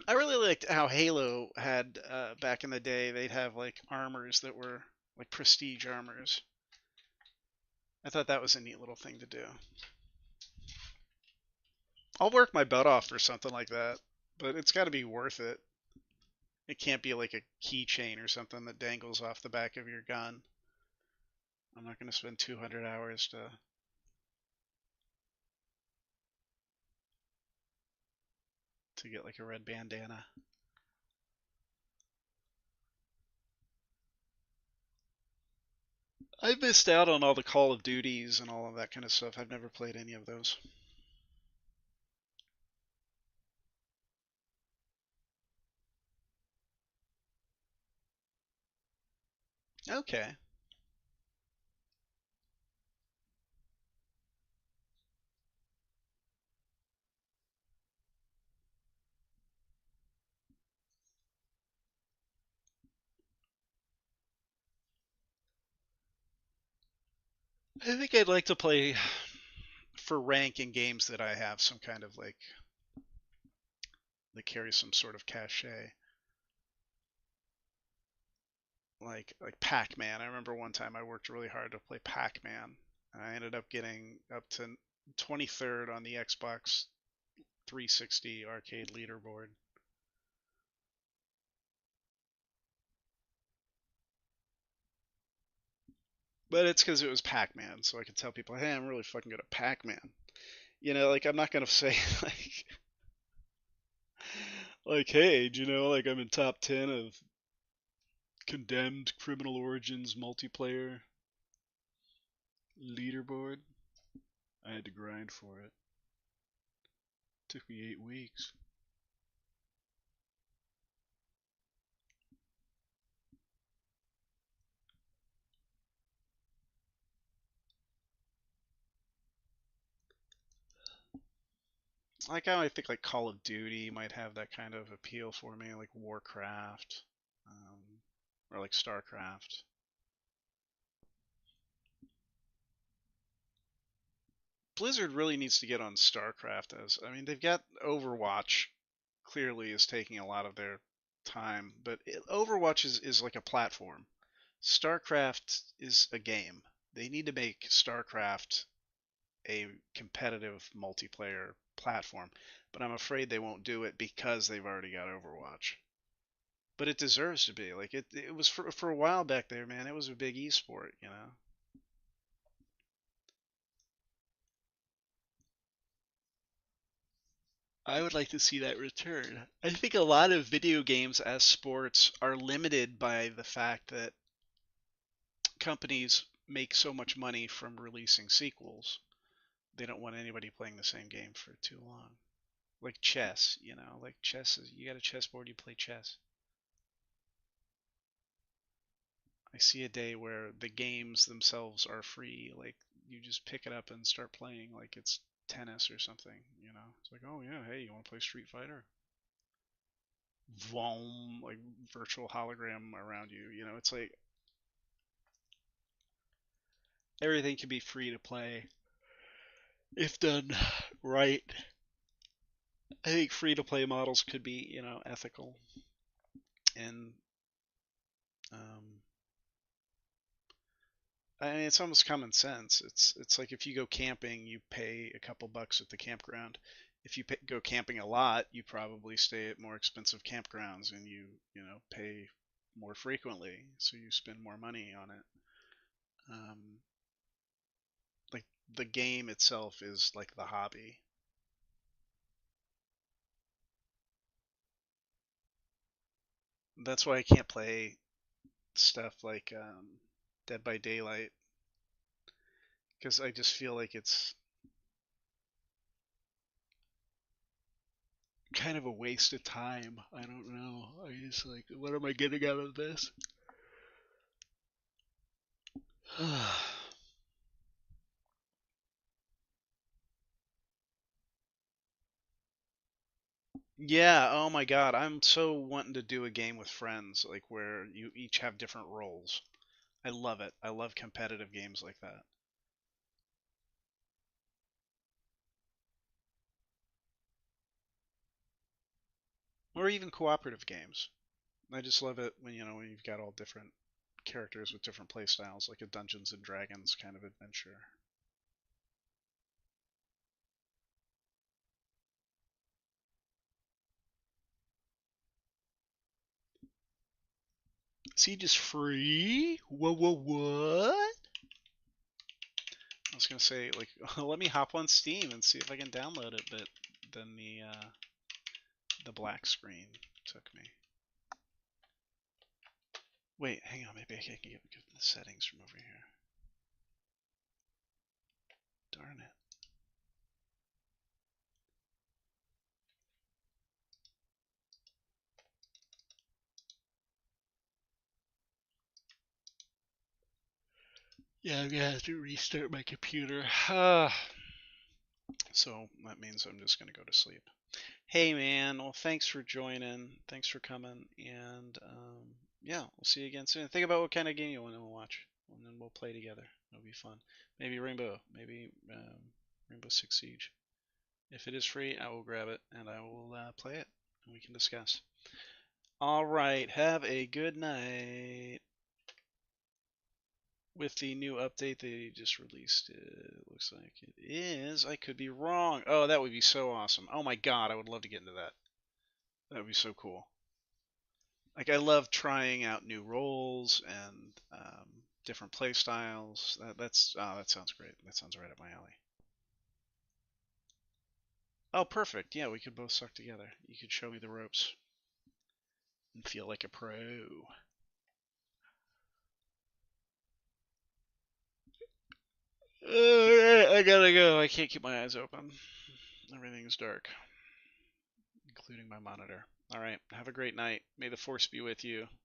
I really liked how Halo had back in the day. They'd have like armors that were like prestige armors. I thought that was a neat little thing to do. I'll work my butt off for something like that, but it's got to be worth it. It can't be like a keychain or something that dangles off the back of your gun. I'm not going to spend 200 hours to get like a red bandana. I missed out on all the Call of Duties and all of that kind of stuff. I've never played any of those. Okay. I think I'd like to play for rank in games that I have some kind of like that carry some sort of cachet. Like Pac-Man. I remember one time I worked really hard to play Pac-Man, and I ended up getting up to 23rd on the Xbox 360 arcade leaderboard. But it's because it was Pac-Man, so I could tell people, hey, I'm really fucking good at Pac-Man. You know, like I'm not gonna say like hey, do you know, like I'm in top 10 of Condemned Criminal Origins multiplayer leaderboard. I had to grind for it. Took me 8 weeks. Like how I think like Call of Duty might have that kind of appeal for me, like Warcraft, or like StarCraft. Blizzard really needs to get on StarCraft as, I mean, they've got Overwatch clearly is taking a lot of their time, but Overwatch is like a platform. StarCraft is a game. They need to make StarCraft a competitive multiplayer platform, but I'm afraid they won't do it because they've already got Overwatch. But it deserves to be. Like it was for a while back there, man. It was a big esport, you know. I would like to see that return. I think a lot of video games as sports are limited by the fact that companies make so much money from releasing sequels. They don't want anybody playing the same game for too long. Like chess, you know, like chess is, you got a chessboard, you play chess. I see a day where the games themselves are free. Like you just pick it up and start playing like it's tennis or something, you know. It's like, oh yeah, hey, you want to play Street Fighter? Vroom, like virtual hologram around you. You know, it's like everything can be free to play if done right. I think free-to-play models could be, ethical, and I mean, it's almost common sense. It's like if you go camping, you pay a couple bucks at the campground. If you go camping a lot, you probably stay at more expensive campgrounds, and pay more frequently, so you spend more money on it. Like the game itself is like the hobby. That's why I can't play stuff like Dead by Daylight, because I just feel like it's kind of a waste of time. I don't know. I just like, what am I getting out of this? Yeah, oh my God. I'm so wanting to do a game with friends, like where you each have different roles. I love it. I love competitive games like that. Or even cooperative games. I just love it when you've got all different characters with different play styles, like a Dungeons and Dragons kind of adventure. Siege is free? What? I was gonna say, like, let me hop on Steam and see if I can download it, but then the black screen took me. Wait, hang on, maybe I can get the settings from over here. Darn it. Yeah, I'm gonna have to restart my computer. So that means I'm just gonna go to sleep. Hey man, well thanks for joining, thanks for coming, and yeah, we'll see you again soon. Think about what kind of game you want to watch, and then we'll play together. It'll be fun. Maybe Rainbow, maybe Rainbow Six Siege. If it is free, I will grab it and I will play it, and we can discuss. All right, have a good night. With the new update they just released, it looks like it is. I could be wrong. Oh, that would be so awesome. Oh my God, I would love to get into that. That would be so cool. Like, I love trying out new roles and different play styles. That sounds great. That sounds right up my alley. Oh, perfect. Yeah, we could both suck together. You could show me the ropes and feel like a pro. Alright, I gotta go. I can't keep my eyes open. Everything's dark, including my monitor. Alright, have a great night. May the force be with you.